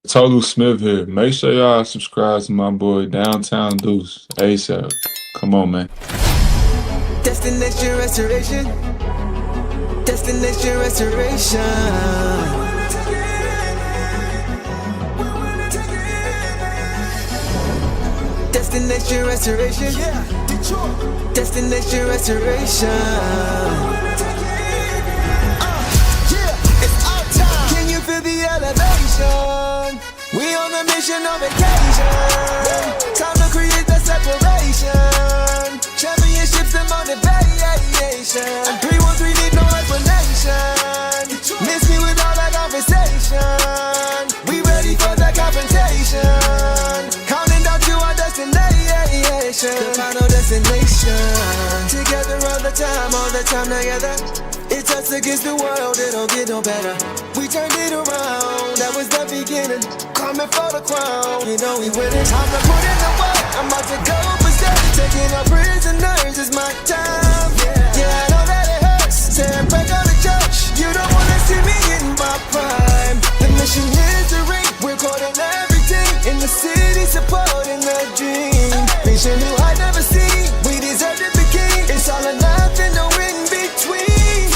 Total Smith here. Make sure y'all subscribe to my boy Downtown Deuce ASAP. Come on, man. Destination restoration. Destination restoration. Destination restoration. Yeah, Detroit. Destination restoration. Yeah, it's our time. Can you feel the elevation? We on a mission on vacation. Time to create the separation. Championships and motivation. 313 need no explanation. Miss me with all that conversation. We ready for the confrontation. Counting down to our destination. The final destination. Together all the time together. It's us against the world, it don't get no better. We turned it around, that was the beginning. Coming for the crown, you know we winning. Time to put in the work, I'm about to go berserk. Taking our prisoners, it's my time. Yeah, I know that it hurts. Tear back on the church, you don't wanna see me in my prime. The mission is to ring, we're caught in everything. In the city, supporting the dream. Mission new I never seen, we deserve to be king. It's all or nothing, no in between.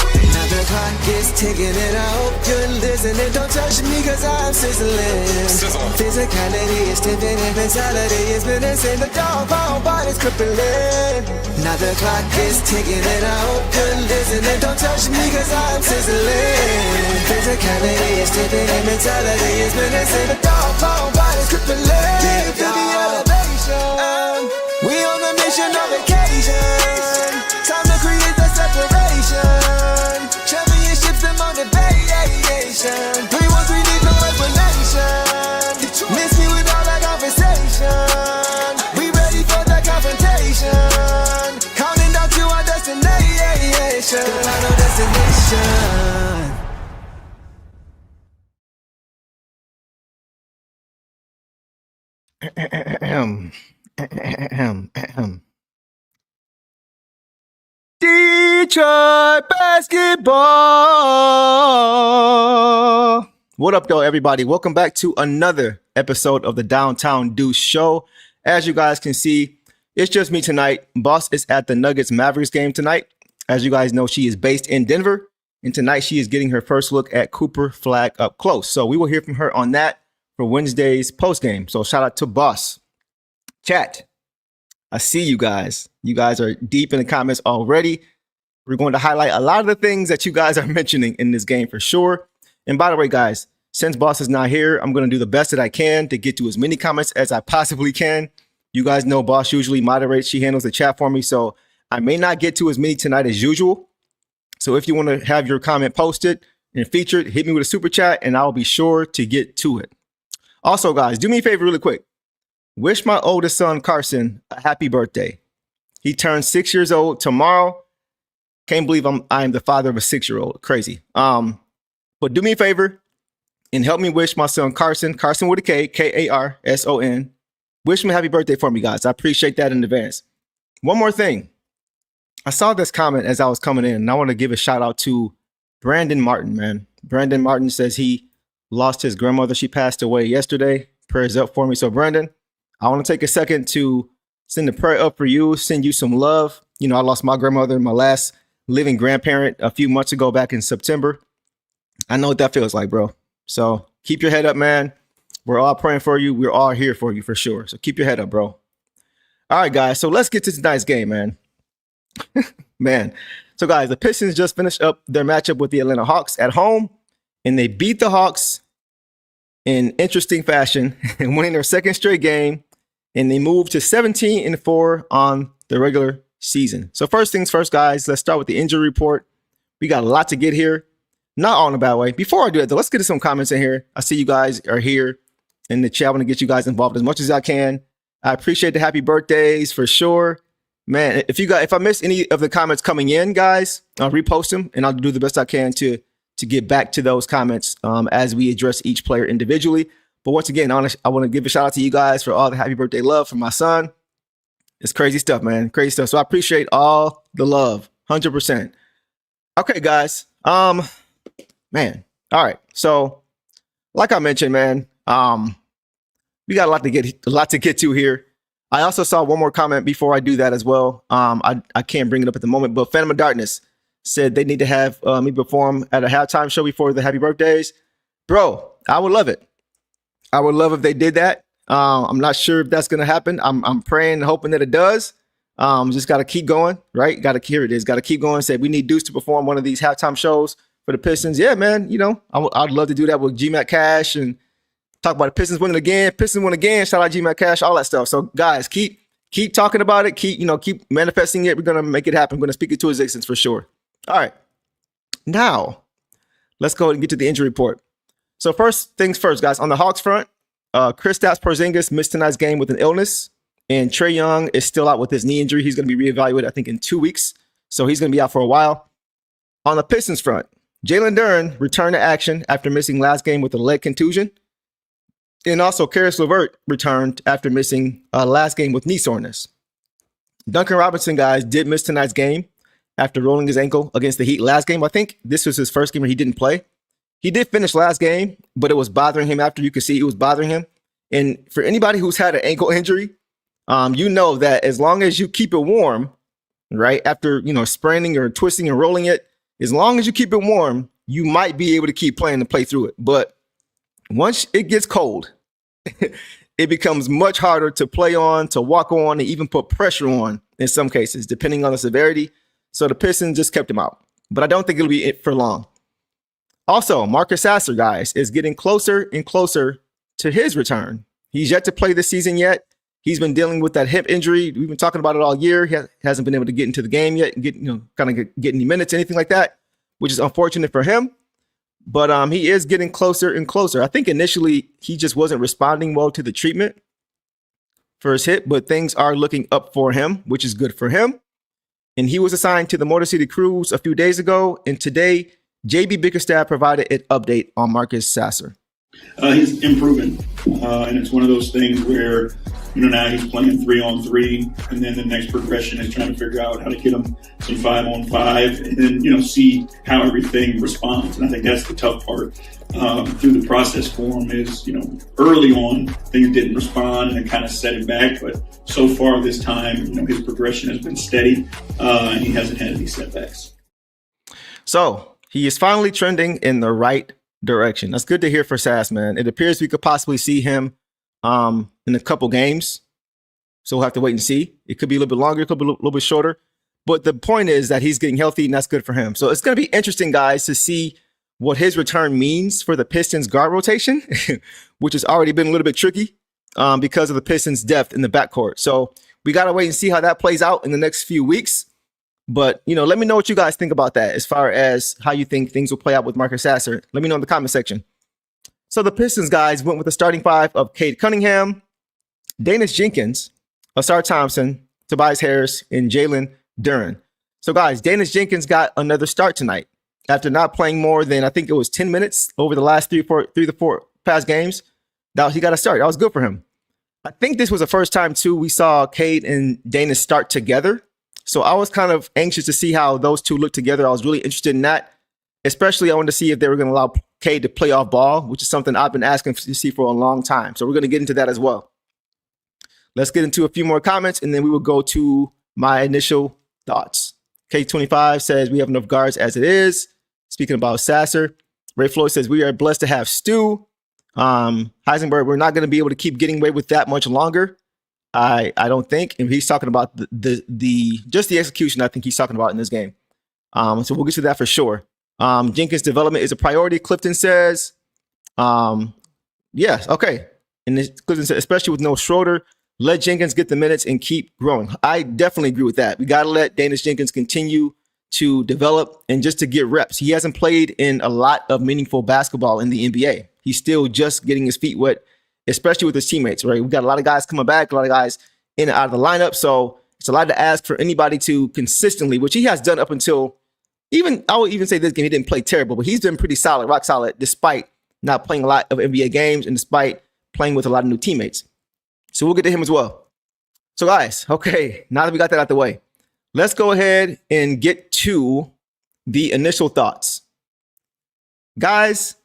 The clock is ticking and I hope you're listening. Don't touch me cause I'm sizzling. Physicality is tipping and mentality is menacing. The dog pound body's crippling. Now the clock is ticking and I hope you're listening. Don't touch me cause I'm sizzling. Physicality is tipping and mentality is menacing. The dog pound body's crippling. Feel the elevation. We on a mission on vacation. Time to create the separation. Championships and motivation. 313 need no explanation. Miss me with all that conversation. We ready for the confrontation. Counting down to our destination. The final destination. Detroit basketball. What up, though, everybody? Welcome back to another episode of the Downtown Deuce Show. As you guys can see, it's just me tonight. Boss is at the Nuggets Mavericks game tonight. As you guys know, she is based in Denver, and tonight she is getting her first look at Cooper Flag up close. So we will hear from her on that for Wednesday's postgame. So shout out to Boss. Chat, I see you guys. You guys are deep in the comments already. We're going to highlight a lot of the things that you guys are mentioning in this game for sure. And by the way, guys, since Boss is not here, I'm going to do the best that I can to get to as many comments as I possibly can. You guys know Boss usually moderates. She handles the chat for me. So I may not get to as many tonight as usual. So if you want to have your comment posted and featured, hit me with a super chat and I'll be sure to get to it. Also, guys, do me a favor really quick. Wish my oldest son, Carson, a happy birthday. He turns 6 years old tomorrow. Can't believe I'm the father of a 6-year-old. Crazy. But do me a favor and help me wish my son Carson with a K, Karson. Wish him a happy birthday for me, guys. I appreciate that in advance. One more thing. I saw this comment as I was coming in, and I want to give a shout out to Brandon Martin, man. Brandon Martin says he lost his grandmother. She passed away yesterday. Prayers up for me. So, Brandon, I want to take a second to send a prayer up for you, send you some love. You know, I lost my grandmother, my last living grandparent, a few months ago back in September. I know what that feels like, bro. So keep your head up, man. We're all praying for you. We're all here for you for sure. So keep your head up, bro. All right, guys. So let's get to tonight's game, man. Man. So, guys, the Pistons just finished up their matchup with the Atlanta Hawks at home, and they beat the Hawks in interesting fashion and winning their second straight game. And they moved to 17-4 on the regular season. So first things first, guys, let's start with the injury report. We got a lot to get here. Not all in a bad way. Before I do that, though, let's get to some comments in here. I see you guys are here in the chat. I want to get you guys involved as much as I can. I appreciate the happy birthdays for sure. Man, if I miss any of the comments coming in, guys, I'll repost them and I'll do the best I can to get back to those comments as we address each player individually. But once again, I want to give a shout out to you guys for all the happy birthday love from my son. It's crazy stuff, man. Crazy stuff. So I appreciate all the love. 100%. Okay, guys. Man. All right. So like I mentioned, man, We got a lot to get to here. I also saw one more comment before I do that as well. I can't bring it up at the moment, but Phantom of Darkness said they need to have me perform at a halftime show before the happy birthdays. Bro, I would love it. I would love if they did that. I'm not sure if that's going to happen. I'm praying and hoping that it does. Just got to keep going, right? Got to hear it is. Got to keep going. Say we need Deuce to perform one of these halftime shows for the Pistons. Yeah, man. You know, I'd love to do that with GMAC Cash and talk about the Pistons winning again. Pistons win again. Shout out GMAC Cash, all that stuff. So guys, keep talking about it. Keep manifesting it. We're gonna make it happen. We're gonna speak it to existence for sure. All right. Now, let's go and get to the injury report. So first things first, guys. On the Hawks front, Kristaps Porzingis missed tonight's game with an illness, and Trae Young is still out with his knee injury. He's going to be reevaluated, I think, in 2 weeks. So he's going to be out for a while. On the Pistons front, Jalen Duren returned to action after missing last game with a leg contusion. And also, Caris LeVert returned after missing last game with knee soreness. Duncan Robinson, guys, did miss tonight's game after rolling his ankle against the Heat last game. I think this was his first game where he didn't play. He did finish last game, but it was bothering him after. You could see it was bothering him. And for anybody who's had an ankle injury, you know that as long as you keep it warm, right, after, spraining or twisting and rolling it, as long as you keep it warm, you might be able to keep playing and play through it. But once it gets cold, it becomes much harder to play on, to walk on, and even put pressure on in some cases, depending on the severity. So the Pistons just kept him out. But I don't think it'll be it for long. Also, Marcus Sasser, guys, is getting closer and closer to his return. He's yet to play this season yet. He's been dealing with that hip injury. We've been talking about it all year. He hasn't been able to get into the game yet and get any minutes, anything like that, which is unfortunate for him. But he is getting closer and closer. I think initially he just wasn't responding well to the treatment for his hip, but things are looking up for him, which is good for him. And he was assigned to the Motor City Cruise a few days ago. And today, JB Bickerstaff provided an update on Marcus Sasser. He's improving, and it's one of those things where, now he's playing 3-on-3, and then the next progression is trying to figure out how to get him some 5-on-5, and then, see how everything responds. And I think that's the tough part through the process for him is, early on, things didn't respond, and it kind of set him back. But so far this time, his progression has been steady, and he hasn't had any setbacks. So he is finally trending in the right direction. That's good to hear for Sass, man. It appears we could possibly see him in a couple games. So we'll have to wait and see. It could be a little bit longer, it could be a little bit shorter. But the point is that he's getting healthy, and that's good for him. So it's going to be interesting, guys, to see what his return means for the Pistons guard rotation, which has already been a little bit tricky because of the Pistons' depth in the backcourt. So we got to wait and see how that plays out in the next few weeks. But, let me know what you guys think about that as far as how you think things will play out with Marcus Sasser. Let me know in the comment section. So the Pistons, guys, went with the starting five of Cade Cunningham, Daniss Jenkins, Ausar Thompson, Tobias Harris, and Jalen Duren. So, guys, Daniss Jenkins got another start tonight after not playing more than, I think it was 10 minutes over the last three to four past games. He got a start. That was good for him. I think this was the first time, too, we saw Cade and Daniss start together. So I was kind of anxious to see how those two look together. I was really interested in that. Especially, I wanted to see if they were going to allow Cade to play off ball, which is something I've been asking to see for a long time. So we're going to get into that as well. Let's get into a few more comments, and then we will go to my initial thoughts. K25 says, we have enough guards as it is. Speaking about Sasser. Ray Floyd says, we are blessed to have Stu. Heisenberg, we're not going to be able to keep getting away with that much longer. I don't think, and he's talking about just the execution. I think he's talking about in this game. So we'll get to that for sure. Jenkins' development is a priority. Clifton says, yes, okay. And Clifton says, especially with no Schroeder, let Jenkins get the minutes and keep growing. I definitely agree with that. We got to let Daniss Jenkins continue to develop and just to get reps. He hasn't played in a lot of meaningful basketball in the NBA. He's still just getting his feet wet, especially with his teammates, right? We've got a lot of guys coming back, a lot of guys in and out of the lineup. So it's a lot to ask for anybody to consistently, which he has done up until I would even say this game, he didn't play terrible, but he's been pretty solid, rock solid, despite not playing a lot of NBA games and despite playing with a lot of new teammates. So we'll get to him as well. So guys, okay, now that we got that out the way, let's go ahead and get to the initial thoughts. Guys,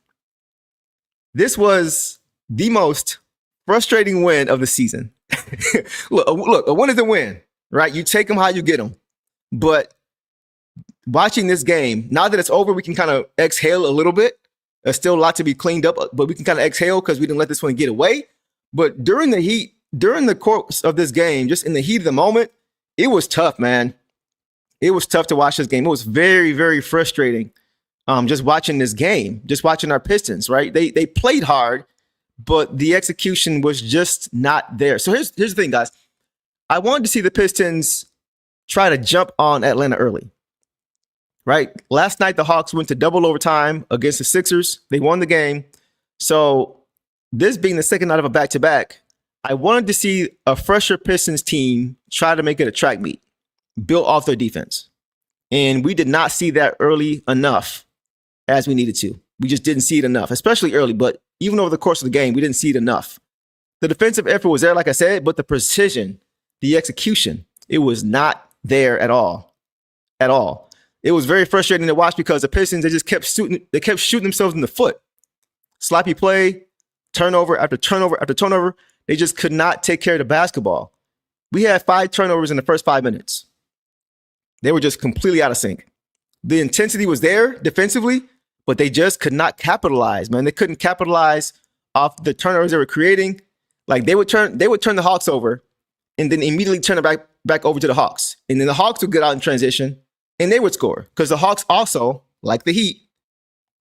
this was the most frustrating win of the season. Look, a win is a win, right? You take them how you get them. But watching this game, now that it's over, we can kind of exhale a little bit. There's still a lot to be cleaned up, but we can kind of exhale because we didn't let this one get away. But during the course of this game, just in the heat of the moment, it was tough, man. It was tough to watch this game. It was very, very frustrating. Just watching this game, just watching our Pistons, right? They played hard, but the execution was just not there. So here's the thing, guys. I wanted to see the Pistons try to jump on Atlanta early, right? Last night, the Hawks went to double overtime against the Sixers. They won the game. So this being the second night of a back-to-back, I wanted to see a fresher Pistons team try to make it a track meet, built off their defense. And we did not see that early enough as we needed to. We just didn't see it enough, especially early. But even over the course of the game, we didn't see it enough. The defensive effort was there, like I said, but the precision, the execution, it was not there at all. At all. It was very frustrating to watch because the Pistons, they just kept shooting themselves in the foot. Sloppy play, turnover after turnover after turnover. They just could not take care of the basketball. We had 5 turnovers in the first 5 minutes. They were just completely out of sync. The intensity was there defensively, but they just could not capitalize, man. They couldn't capitalize off the turnovers they were creating. Like they would turn the Hawks over and then immediately turn it back over to the Hawks. And then the Hawks would get out in transition and they would score. Because the Hawks also, like the Heat,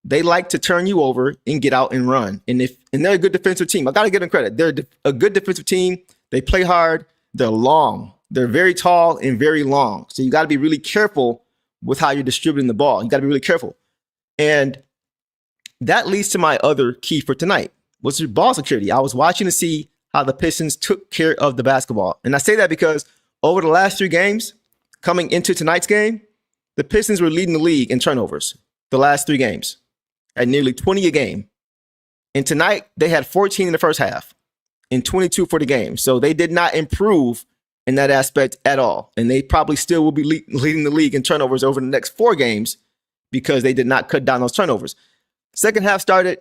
they like to turn you over and get out and run. And they're a good defensive team. I got to give them credit. They're a good defensive team. They play hard. They're long. They're very tall and very long. So you got to be really careful with how you're distributing the ball. You got to be really careful. And that leads to my other key for tonight, was ball security. I was watching to see how the Pistons took care of the basketball. And I say that because over the last 3 games, coming into tonight's game, the Pistons were leading the league in turnovers the last 3 games at nearly 20 a game. And tonight, they had 14 in the first half and 22 for the game. So they did not improve in that aspect at all. And they probably still will be leading the league in turnovers over the next 4 games because they did not cut down those turnovers. Second half started,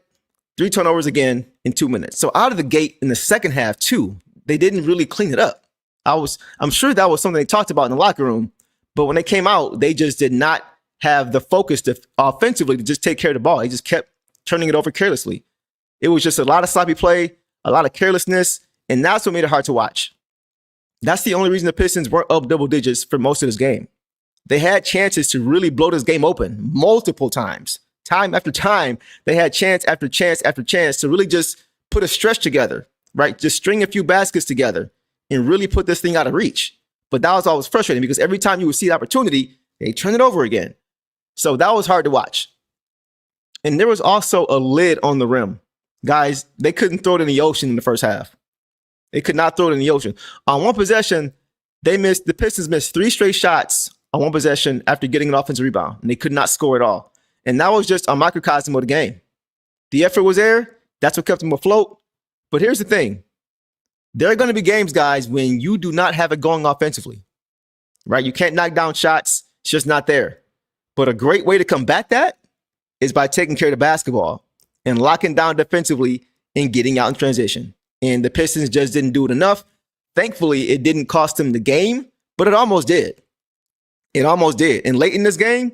3 turnovers again in 2 minutes. So out of the gate in the second half, too, they didn't really clean it up. I'm sure that was something they talked about in the locker room, but when they came out, they just did not have the focus to offensively to just take care of the ball. They just kept turning it over carelessly. It was just a lot of sloppy play, a lot of carelessness, and that's what made it hard to watch. That's the only reason the Pistons weren't up double digits for most of this game. They had chances to really blow this game open multiple times. Time after time, they had chance after chance after chance to really just put a stretch together, right? Just string a few baskets together and really put this thing out of reach. But that was always frustrating because every time you would see the opportunity, they turn it over again. So that was hard to watch. And there was also a lid on the rim. Guys, they couldn't throw it in the ocean in the first half. They could not throw it in the ocean. On one possession, the Pistons missed 3 straight shots on one possession after getting an offensive rebound, and they could not score at all. And that was just a microcosm of the game. The effort was there. That's what kept them afloat. But here's the thing. There are going to be games, guys, when you do not have it going offensively, right? You can't knock down shots. It's just not there. But a great way to combat that is by taking care of the basketball and locking down defensively and getting out in transition. And the Pistons just didn't do it enough. Thankfully, it didn't cost them the game, but it almost did. It almost did. And late in this game,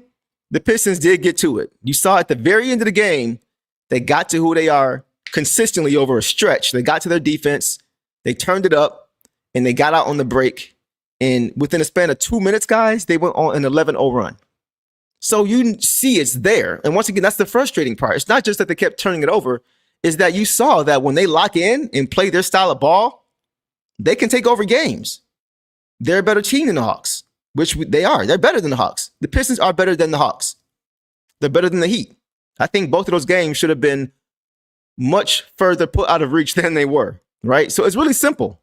the Pistons did get to it. You saw at the very end of the game, they got to who they are consistently over a stretch. They got to their defense. They turned it up, and they got out on the break. And within a span of 2 minutes, guys, they went on an 11-0 run. So you see it's there. And once again, that's the frustrating part. It's not just that they kept turning it over. It's that you saw that when they lock in and play their style of ball, they can take over games. They're a better team than the Hawks, which they are. They're better than the Hawks. The Pistons are better than the Hawks. They're better than the Heat. I think both of those games should have been much further put out of reach than they were, right? So it's really simple.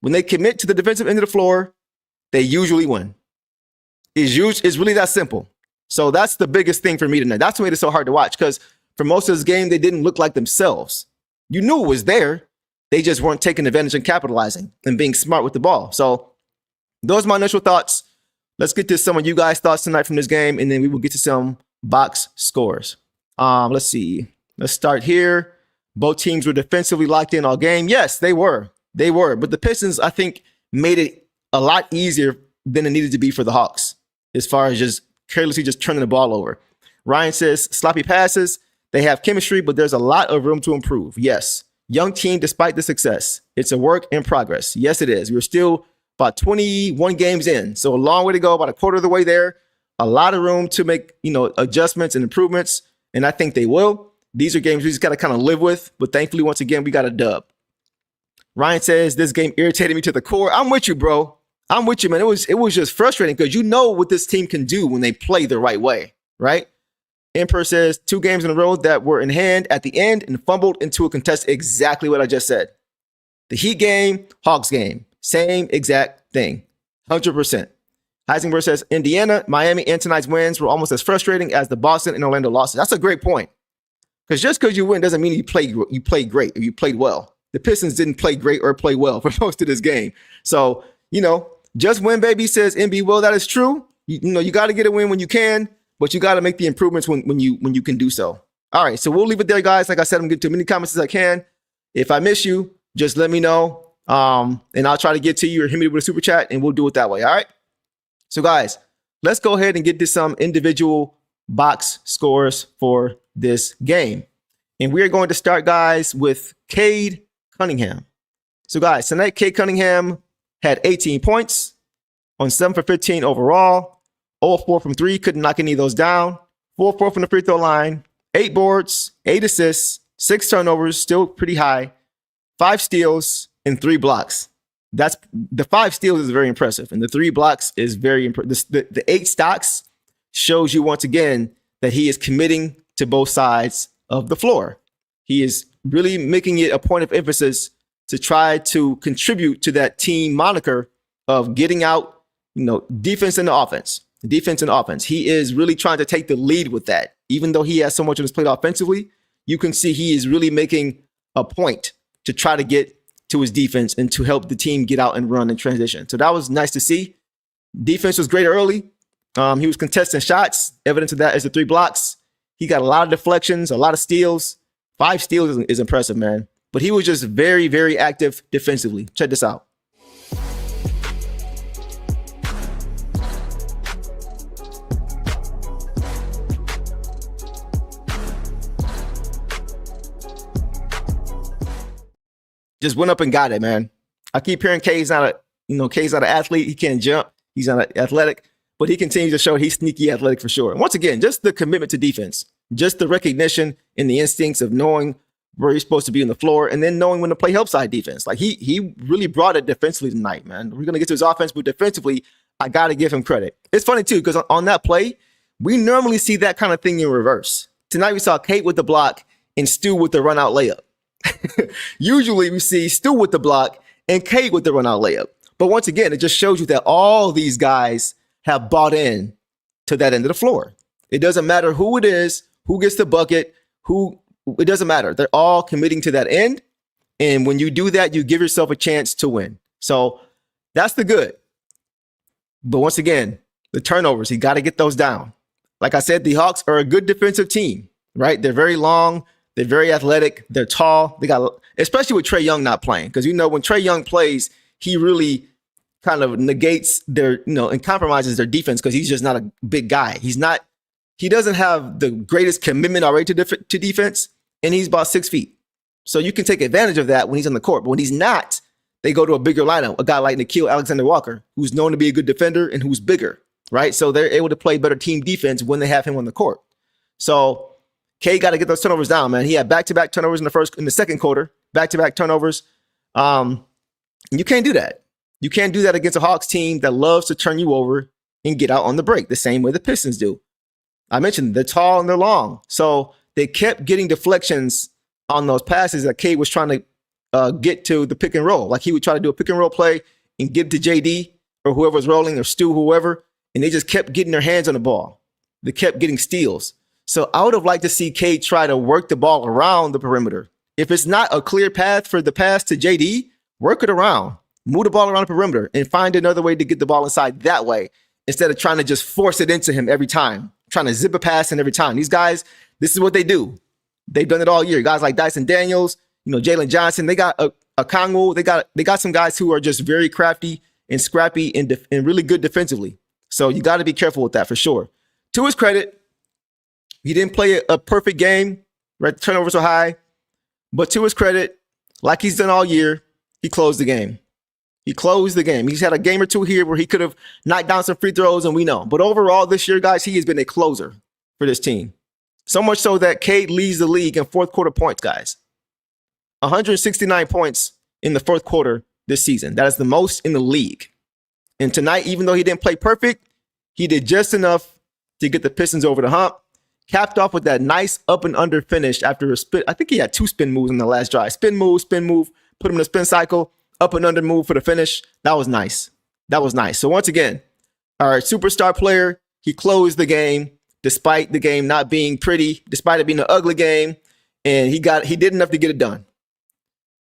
When they commit to the defensive end of the floor, they usually win. It's really that simple. So that's the biggest thing for me tonight. That's what made it so hard to watch, because for most of this game, they didn't look like themselves. You knew it was there. They just weren't taking advantage and capitalizing and being smart with the ball. So those are my initial thoughts. Let's get to some of you guys' thoughts tonight from this game, and then we will get to some box scores. Let's see. Let's start here. Both teams were defensively locked in all game. Yes, they were. They were. But the Pistons, I think, made it a lot easier than it needed to be for the Hawks as far as just carelessly just turning the ball over. Ryan says, sloppy passes. They have chemistry, but there's a lot of room to improve. Yes. Young team despite the success. It's a work in progress. Yes, it is. We're still about 21 games in. So a long way to go, about a quarter of the way there. A lot of room to make, adjustments and improvements. And I think they will. These are games we just got to kind of live with. But thankfully, once again, we got a dub. Ryan says, this game irritated me to the core. I'm with you, bro. I'm with you, man. It was just frustrating because you know what this team can do when they play the right way, right? Emperor says, 2 games in a row that were in hand at the end and fumbled into a contest. Exactly what I just said. The Heat game, Hawks game. Same exact thing. 100%. Heisenberg says, Indiana, Miami, and tonight's wins were almost as frustrating as the Boston and Orlando losses. That's a great point. Because just because you win doesn't mean you played great or you played well. The Pistons didn't play great or play well for most of this game. So, just win, baby, says MB. Well, that is true. You got to get a win when you can, but you got to make the improvements when you can do so. All right, so we'll leave it there, guys. Like I said, I'm going to get to as many comments as I can. If I miss you, just let me know, and I'll try to get to you or hit me with a super chat, and we'll do it that way, all right? So, guys, let's go ahead and get to some individual box scores for this game. And we are going to start, guys, with Cade Cunningham. So, guys, tonight, Cade Cunningham had 18 points on 7 for 15 overall. 0-4 from 3, couldn't knock any of those down. 4-4 from the free throw line. 8 boards, 8 assists, 6 turnovers, still pretty high. 5 steals, and 3 blocks. That's the 5 steals is very impressive, and the 3 blocks is very impressive. The 8 stocks shows you once again that he is committing to both sides of the floor. He is really making it a point of emphasis to try to contribute to that team moniker of getting out, defense and offense. Defense and offense. He is really trying to take the lead with that. Even though he has so much on his plate offensively, you can see he is really making a point to try to get to his defense and to help the team get out and run in transition. So that was nice to see. Defense was great early. He was contesting shots. Evidence of that is the 3 blocks. He got a lot of deflections, a lot of steals. 5 steals is impressive, man. But he was just very, very active defensively. Check this out. Just went up and got it, man. I keep hearing Cade's not an athlete. He can't jump. He's not athletic, but he continues to show he's sneaky athletic for sure. And once again, just the commitment to defense, just the recognition and the instincts of knowing where he's supposed to be on the floor and then knowing when to play help side defense. Like he really brought it defensively tonight, man. We're going to get to his offense, but defensively, I got to give him credit. It's funny too, because on that play, we normally see that kind of thing in reverse. Tonight, we saw Cade with the block and Stu with the run out layup. Usually we see Stu with the block and Cade with the run out layup. But once again, it just shows you that all these guys have bought in to that end of the floor. It doesn't matter who it is, who gets the bucket, it doesn't matter. They're all committing to that end. And when you do that, you give yourself a chance to win. So that's the good. But once again, the turnovers, you got to get those down. Like I said, the Hawks are a good defensive team, right? They're very long. They're very athletic. They're tall. They got, especially with Trae Young not playing, because when Trae Young plays, he really kind of negates their, and compromises their defense because he's just not a big guy. He doesn't have the greatest commitment already to defense, and he's about 6 feet. So you can take advantage of that when he's on the court. But when he's not, they go to a bigger lineup, a guy like Nickeil Alexander-Walker, who's known to be a good defender and who's bigger, right? So they're able to play better team defense when they have him on the court. So Cade got to get those turnovers down, man. He had back-to-back turnovers in the second quarter, back-to-back turnovers. You can't do that. You can't do that against a Hawks team that loves to turn you over and get out on the break the same way the Pistons do. I mentioned they're tall and they're long. So they kept getting deflections on those passes that Cade was trying to get to the pick and roll. Like he would try to do a pick and roll play and get it to JD or whoever was rolling or Stu, whoever, and they just kept getting their hands on the ball. They kept getting steals. So I would have liked to see Cade try to work the ball around the perimeter. If it's not a clear path for the pass to JD, work it around. Move the ball around the perimeter and find another way to get the ball inside that way instead of trying to just force it into him every time, trying to zip a pass in every time. These guys, this is what they do. They've done it all year. Guys like Dyson Daniels, Jalen Johnson, they got a Kongwu. They got some guys who are just very crafty and scrappy and really good defensively. So you got to be careful with that for sure. To his credit, he didn't play a perfect game, right? The turnovers are high. But to his credit, like he's done all year, he closed the game. He closed the game. He's had a game or two here where he could have knocked down some free throws, and we know. But overall this year, guys, he has been a closer for this team. So much so that Cade leads the league in fourth quarter points, guys. 169 points in the fourth quarter this season. That is the most in the league. And tonight, even though he didn't play perfect, he did just enough to get the Pistons over the hump. Capped off with that nice up and under finish after a spin. I think he had 2 spin moves in the last drive. Spin move, put him in a spin cycle, up and under move for the finish. That was nice. That was nice. So once again, our superstar player, he closed the game despite the game not being pretty, despite it being an ugly game, and he did enough to get it done.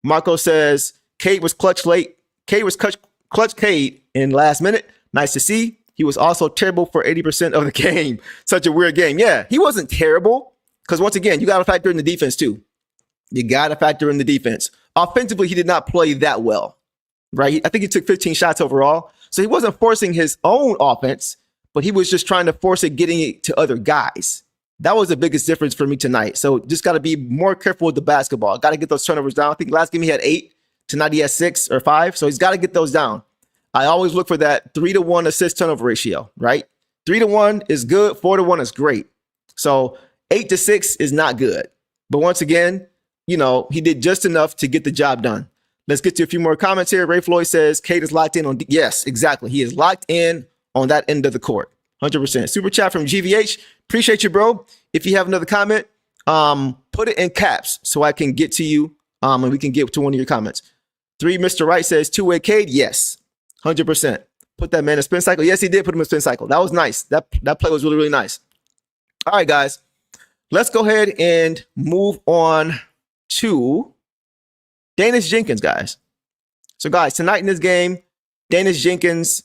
Marco says, Cade was clutch late. Cade was clutch Cade in last minute. Nice to see. He was also terrible for 80% of the game. Such a weird game. Yeah, he wasn't terrible because once again, you got to factor in the defense too. You got to factor in the defense. Offensively, he did not play that well, right? I think he took 15 shots overall. So he wasn't forcing his own offense, but he was just trying to force it, getting it to other guys. That was the biggest difference for me tonight. So just got to be more careful with the basketball. Got to get those turnovers down. I think last game he had 8. Tonight he has 6 or 5. So he's got to get those down. I always look for that 3-to-1 assist turnover ratio, right? 3-to-1 is good. 4-to-1 is great. So 8-to-6 is not good. But once again, he did just enough to get the job done. Let's get to a few more comments here. Ray Floyd says, Cade is locked in on yes, exactly. He is locked in on that end of the court. 100%. Super chat from GVH. Appreciate you, bro. If you have another comment, put it in caps so I can get to you and we can get to one of your comments. 3 Mr. Wright says, two-way Cade. Yes, 100%. Put that man in a spin cycle. Yes, he did put him in a spin cycle. That was nice. That play was really, really nice. All right, guys. Let's go ahead and move on to Daniss Jenkins, guys. So, guys, tonight in this game, Daniss Jenkins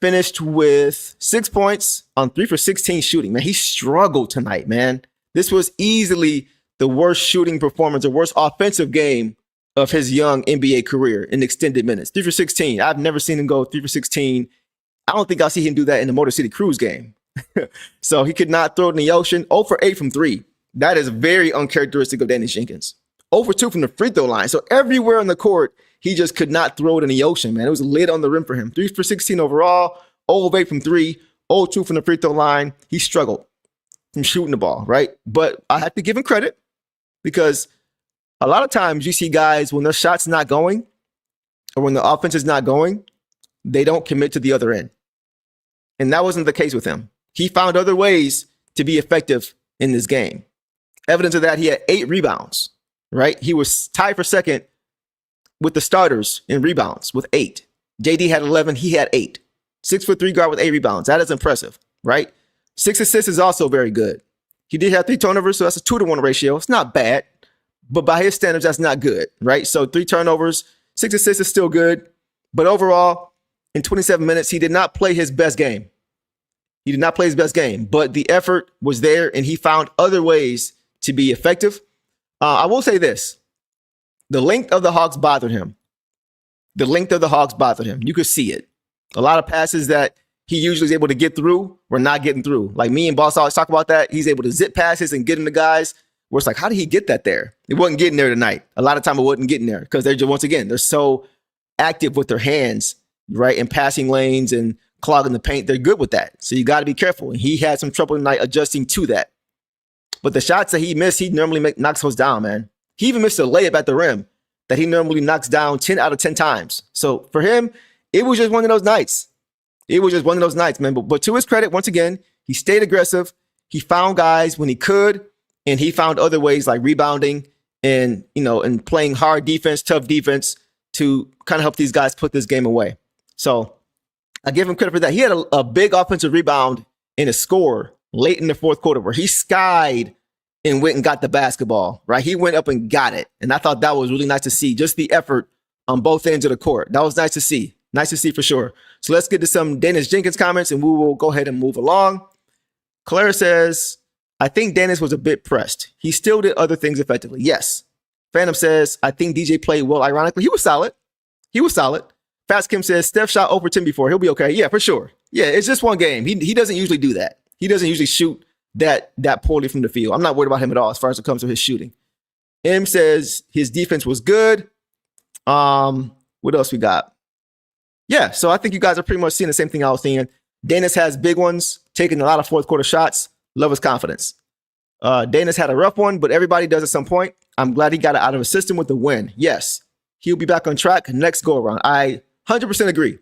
finished with 6 points on 3 for 16 shooting. Man, he struggled tonight, man. This was easily the worst shooting performance, the worst offensive game of his young NBA career in extended minutes. 3 for 16. I've never seen him go 3 for 16. I don't think I'll see him do that in the Motor City Cruise game. So he could not throw it in the ocean. 0 for 8 from 3. That is very uncharacteristic of Daniss Jenkins. 0 for 2 from the free throw line. So everywhere on the court, he just could not throw it in the ocean, man. It was lit on the rim for him. 3 for 16 overall, 0 of 8 from 3, 0 2 from the free throw line. He struggled from shooting the ball, right? But I have to give him credit because a lot of times you see guys when their shot's not going or when the offense is not going, they don't commit to the other end. And that wasn't the case with him. He found other ways to be effective in this game. Evidence of that, he had 8 rebounds, right? He was tied for second with the starters in rebounds with 8. JD had 11. He had 8. 6'3" guard with 8 rebounds. That is impressive, right? 6 assists is also very good. He did have 3 turnovers, so that's a 2-to-1 ratio. It's not bad, but by his standards, that's not good, right? So 3 turnovers, 6 assists is still good. But overall, in 27 minutes, he did not play his best game. He did not play his best game, but the effort was there, and he found other ways to be effective. I will say this. The length of the Hawks bothered him. The length of the Hawks bothered him. You could see it. A lot of passes that he usually is able to get through were not getting through. Like me and Boss always talk about that. He's able to zip passes and get into guys where it's like, how did he get that there? It wasn't getting there tonight. A lot of time it wasn't getting there because they're just, once again, they're so active with their hands, right? In passing lanes and clogging the paint. They're good with that. So you got to be careful. And he had some trouble tonight adjusting to that. But the shots that he missed, he normally knocks those down, man. He even missed a layup at the rim that he normally knocks down 10 out of 10 times. So for him, it was just one of those nights. It was just one of those nights, man. But to his credit, once again, he stayed aggressive. He found guys when he could, and he found other ways like rebounding and, and playing hard defense, tough defense to kind of help these guys put this game away. So I give him credit for that. He had a big offensive rebound in a score late in the fourth quarter where he skied and went and got the basketball, right? He went up and got it. And I thought that was really nice to see, just the effort on both ends of the court. That was nice to see. Nice to see for sure. So let's get to some Daniss Jenkins comments and we will go ahead and move along. Clara says, I think Daniss was a bit pressed. He still did other things effectively. Yes. Phantom says, I think DJ played well. Ironically, he was solid. Fast Kim says, Steph shot over 10 before. He'll be okay. Yeah, for sure. Yeah, it's just one game. He doesn't usually do that. He doesn't usually shoot that poorly from the field. I'm not worried about him at all as far as it comes to his shooting. M says his defense was good. What else we got? Yeah, so I think you guys are pretty much seeing the same thing I was seeing. Daniss has big ones, taking a lot of fourth quarter shots. Love his confidence. Daniss had a rough one, but everybody does at some point. I'm glad he got it out of his system with the win. Yes, he'll be back on track next go around. I 100% agree.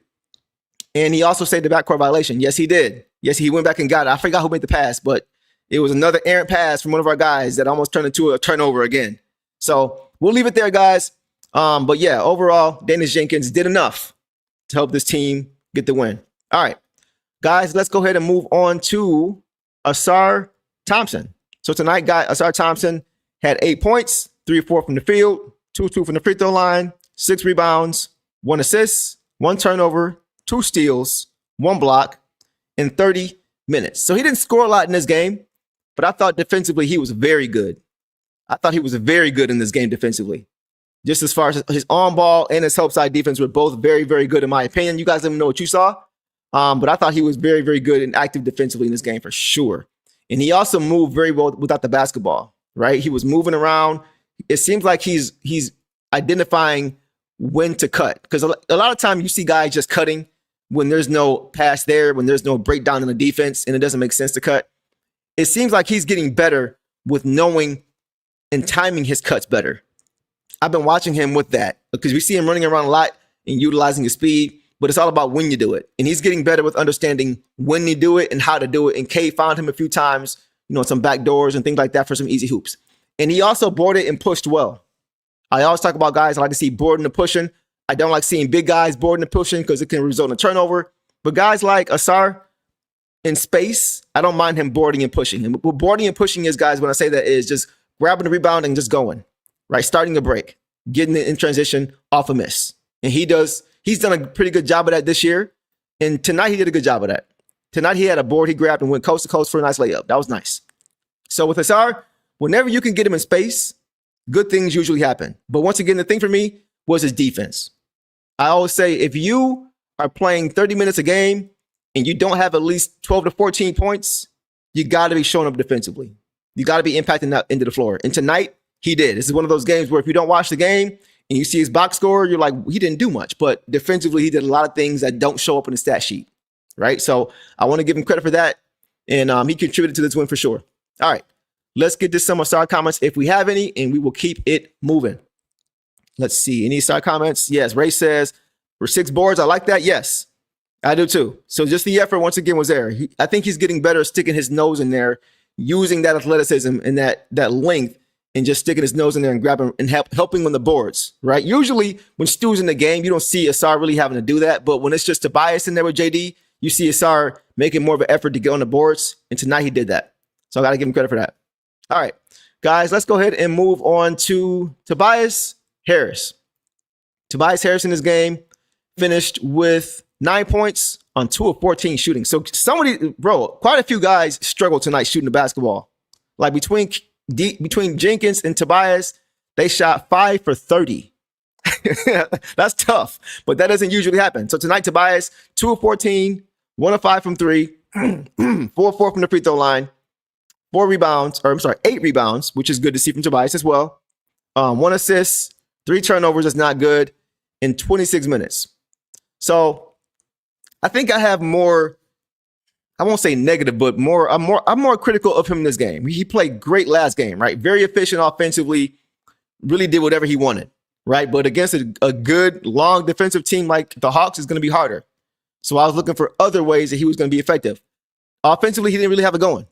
And he also saved the backcourt violation. Yes, he did. Yes, he went back and got it. I forgot who made the pass, but it was another errant pass from one of our guys that almost turned into a turnover again. So we'll leave it there, guys. But yeah, overall, Daniss Jenkins did enough to help this team get the win. All right, guys, let's go ahead and move on to Ausar Thompson. So tonight, Ausar Thompson had 8 points, 3 or 4 from the field, 2 from the free throw line, 6 rebounds, 1 assist, 1 turnover, 2 steals, 1 block in 30 minutes. So he didn't score a lot in this game, but I thought defensively he was very good. I thought he was very good in this game defensively. Just as far as his on-ball and his help side defense were both very, very good in my opinion. You guys let me know what you saw. But I thought he was very, very good and active defensively in this game for sure. And he also moved very well without the basketball, right? He was moving around. It seems like he's identifying when to cut. Because a lot of times you see guys just cutting when there's no pass there, when there's no breakdown in the defense, and it doesn't make sense to cut. It seems like he's getting better with knowing and timing his cuts better. I've been watching him with that because we see him running around a lot and utilizing his speed, but it's all about when you do it. And he's getting better with understanding when you do it and how to do it. And Cade found him a few times, some back doors and things like that for some easy hoops. And he also boarded and pushed well. I always talk about guys I like to see boarding and pushing. I don't like seeing big guys boarding and pushing because it can result in a turnover. But guys like Ausar in space, I don't mind him boarding and pushing. And what boarding and pushing is, guys, when I say that, is just grabbing the rebound and just going, right? Starting a break, getting it in transition off a miss. And he's done a pretty good job of that this year. And tonight he did a good job of that. Tonight he had a board he grabbed and went coast to coast for a nice layup. That was nice. So with Ausar, whenever you can get him in space, good things usually happen. But once again, the thing for me was his defense. I always say, if you are playing 30 minutes a game and you don't have at least 12 to 14 points, you got to be showing up defensively. You got to be impacting that into the floor. And tonight, he did. This is one of those games where if you don't watch the game and you see his box score, you're like, he didn't do much. But defensively, he did a lot of things that don't show up in the stat sheet, right? So I want to give him credit for that. And he contributed to this win for sure. All right, let's get to some Ausar comments if we have any, and we will keep it moving. Let's see. Any Ausar comments? Yes. Ray says, for 6 boards, I like that. Yes, I do too. So just the effort once again was there. I think he's getting better at sticking his nose in there, using that athleticism and that length, and just sticking his nose in there and grabbing and helping on the boards, right? Usually when Stu's in the game, you don't see Ausar really having to do that. But when it's just Tobias in there with JD, you see Ausar making more of an effort to get on the boards. And tonight he did that. So I got to give him credit for that. All right, guys, let's go ahead and move on to Tobias Harris. Tobias Harris in this game finished with 9 points on 2 of 14 shooting. So quite a few guys struggled tonight shooting the basketball. Like between Jenkins and Tobias, they shot 5 for 30. That's tough, but that doesn't usually happen. So tonight, Tobias, 2 of 14, 1 of 5 from 3, 4 of 4 from the free throw line, 8 rebounds, which is good to see from Tobias as well. 1 assist, 3 turnovers is not good in 26 minutes. So I think I have more, I won't say negative, but I'm more critical of him in this game. He played great last game, right? Very efficient offensively, really did whatever he wanted, right? But against a good, long defensive team like the Hawks is going to be harder. So I was looking for other ways that he was going to be effective. Offensively, he didn't really have it going,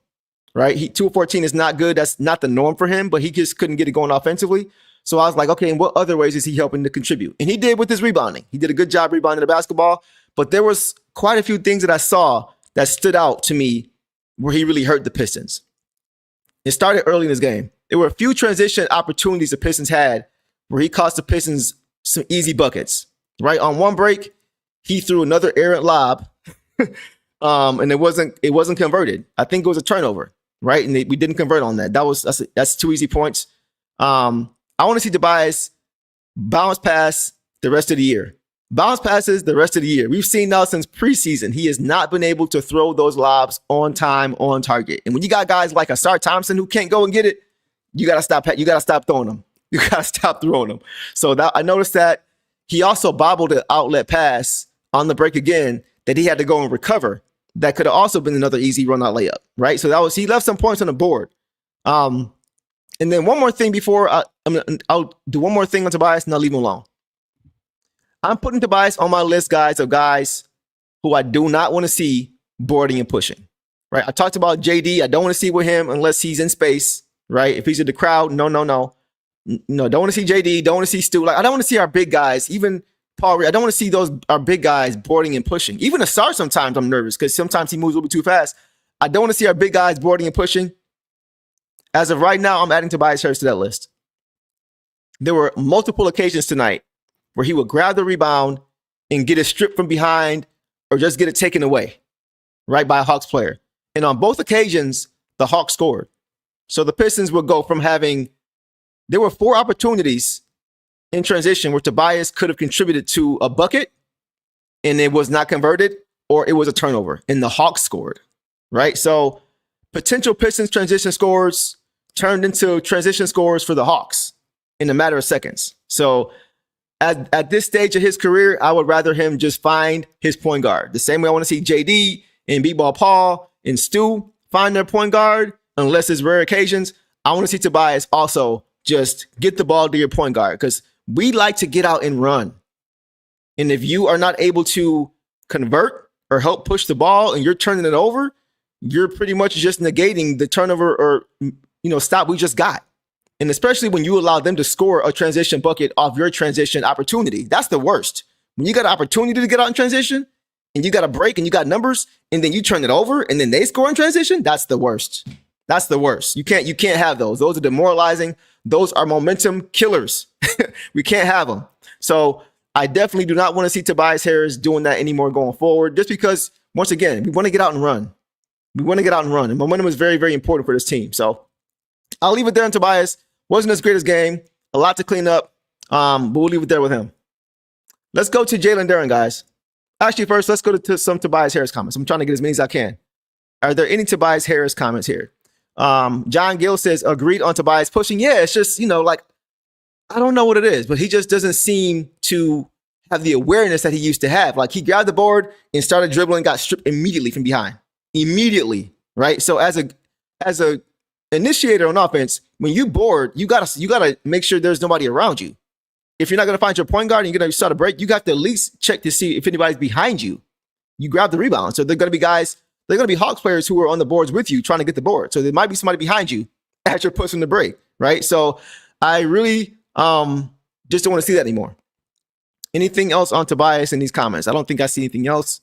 right? 2 of 14 is not good. That's not the norm for him, but he just couldn't get it going offensively. So I was like, okay, and what other ways is he helping to contribute? And he did with his rebounding. He did a good job rebounding the basketball, but there was quite a few things that I saw that stood out to me where he really hurt the Pistons. It started early in this game. There were a few transition opportunities the Pistons had where he cost the Pistons some easy buckets, right? On one break, he threw another errant lob, and it wasn't converted. I think it was a turnover. right? And we didn't convert on that. That's 2 easy points. I want to see Tobias bounce pass the rest of the year. Bounce passes the rest of the year. We've seen now since preseason, he has not been able to throw those lobs on time, on target. And when you got guys like Ausar Thompson who can't go and get it, you gotta stop throwing them. You gotta stop throwing them. So I noticed that he also bobbled an outlet pass on the break again that he had to go and recover. That could have also been another easy run out layup, right? So he left some points on the board. And then one more thing before I'll do one more thing on Tobias and I'll leave him alone. I'm putting Tobias on my list, guys, of guys who I do not want to see boarding and pushing, right? I talked about JD. I don't want to see with him unless he's in space, right? If he's in the crowd, no. No, don't want to see JD. Don't want to see Stewart. Like, I don't want to see our big guys, even Paul. I don't want to see our big guys boarding and pushing. Even Ausar, sometimes I'm nervous because sometimes he moves a little bit too fast. I don't want to see our big guys boarding and pushing. As of right now, I'm adding Tobias Harris to that list. There were multiple occasions tonight where he would grab the rebound and get it stripped from behind or just get it taken away, right, by a Hawks player. And on both occasions, the Hawks scored. So the Pistons would go from there were 4 opportunities in transition where Tobias could have contributed to a bucket and it was not converted, or it was a turnover and the Hawks scored, right? So potential Pistons transition scores turned into transition scores for the Hawks in a matter of seconds. So at this stage of his career, I would rather him just find his point guard. The same way I want to see JD and B-Ball Paul and Stu find their point guard, unless it's rare occasions. I want to see Tobias also just get the ball to your point guard, because we like to get out and run. And if you are not able to convert or help push the ball and you're turning it over, you're pretty much just negating the turnover or stop we just got. And especially when you allow them to score a transition bucket off your transition opportunity. That's the worst. When you got an opportunity to get out in transition and you got a break and you got numbers and then you turn it over and then they score in transition, that's the worst. That's the worst. You can't have those. Those are demoralizing. Those are momentum killers. We can't have them. So I definitely do not want to see Tobias Harris doing that anymore going forward, just because, once again, we want to get out and run. We want to get out and run. And momentum is very, very important for this team. So I'll leave it there on Tobias. Wasn't his greatest game. A lot to clean up. But we'll leave it there with him. Let's go to Jalen Duren, guys. Actually, first, let's go to some Tobias Harris comments. I'm trying to get as many as I can. Are there any Tobias Harris comments here? John Gill says, agreed on Tobias pushing. Yeah, it's just, I don't know what it is, but he just doesn't seem to have the awareness that he used to have. Like, he grabbed the board and started dribbling, got stripped immediately from behind. Immediately, right? So as a initiator on offense, when you board, you gotta make sure there's nobody around you. If you're not gonna find your point guard and you're gonna start a break, you got to at least check to see if anybody's behind you. You grab the rebound. So they're gonna be Hawks players who are on the boards with you trying to get the board. So there might be somebody behind you as you're pushing the break, right? So I really just don't want to see that anymore. Anything else on Tobias in these comments? I don't think I see anything else.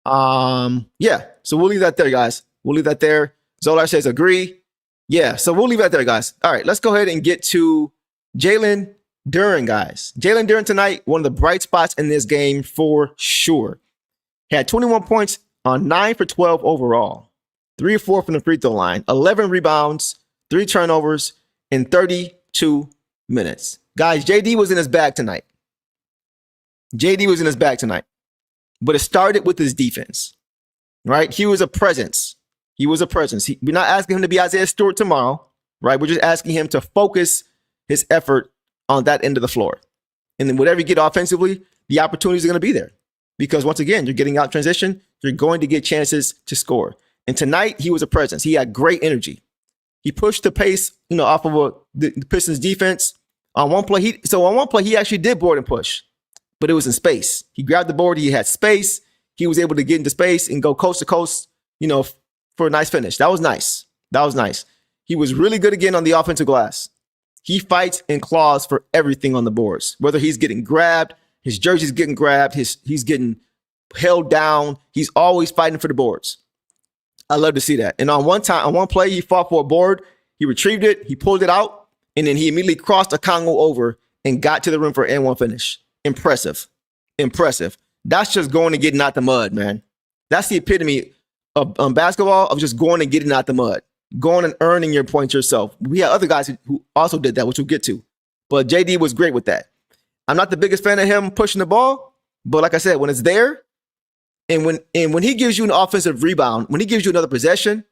Yeah, so we'll leave that there, guys. We'll leave that there. Zolar says agree. Yeah, so we'll leave that there, guys. All right, let's go ahead and get to Jalen Duren, guys. Jalen Duren tonight, one of the bright spots in this game for sure. He had 21 points on 9 for 12 overall, 3 or 4 from the free throw line, 11 rebounds, 3 turnovers in 32 minutes. Guys, JD was in his bag tonight. But it started with his defense, right? He was a presence. We're not asking him to be Isaiah Stewart tomorrow, right? We're just asking him to focus his effort on that end of the floor. And then whatever you get offensively, the opportunities are going to be there. Because once again, you're getting out transition, you're going to get chances to score. And tonight, he was a presence. He had great energy. He pushed the pace, off of the Pistons defense. On one play, he actually did board and push, but it was in space. He grabbed the board, he had space. He was able to get into space and go coast to coast, for a nice finish. That was nice. He was really good again on the offensive glass. He fights and claws for everything on the boards, whether he's getting grabbed, his jersey's getting grabbed, he's getting held down. He's always fighting for the boards. I love to see that. And on one play, he fought for a board. He retrieved it. He pulled it out. And then he immediately crossed a Congo over and got to the rim for an N1 finish. Impressive. That's just going and getting out the mud, man. That's the epitome of basketball, of just going and getting out the mud. going and earning your points yourself. We had other guys who also did that, which we'll get to. But JD was great with that. I'm not the biggest fan of him pushing the ball, but like I said, when it's there, and when he gives you an offensive rebound, when he gives you another possession,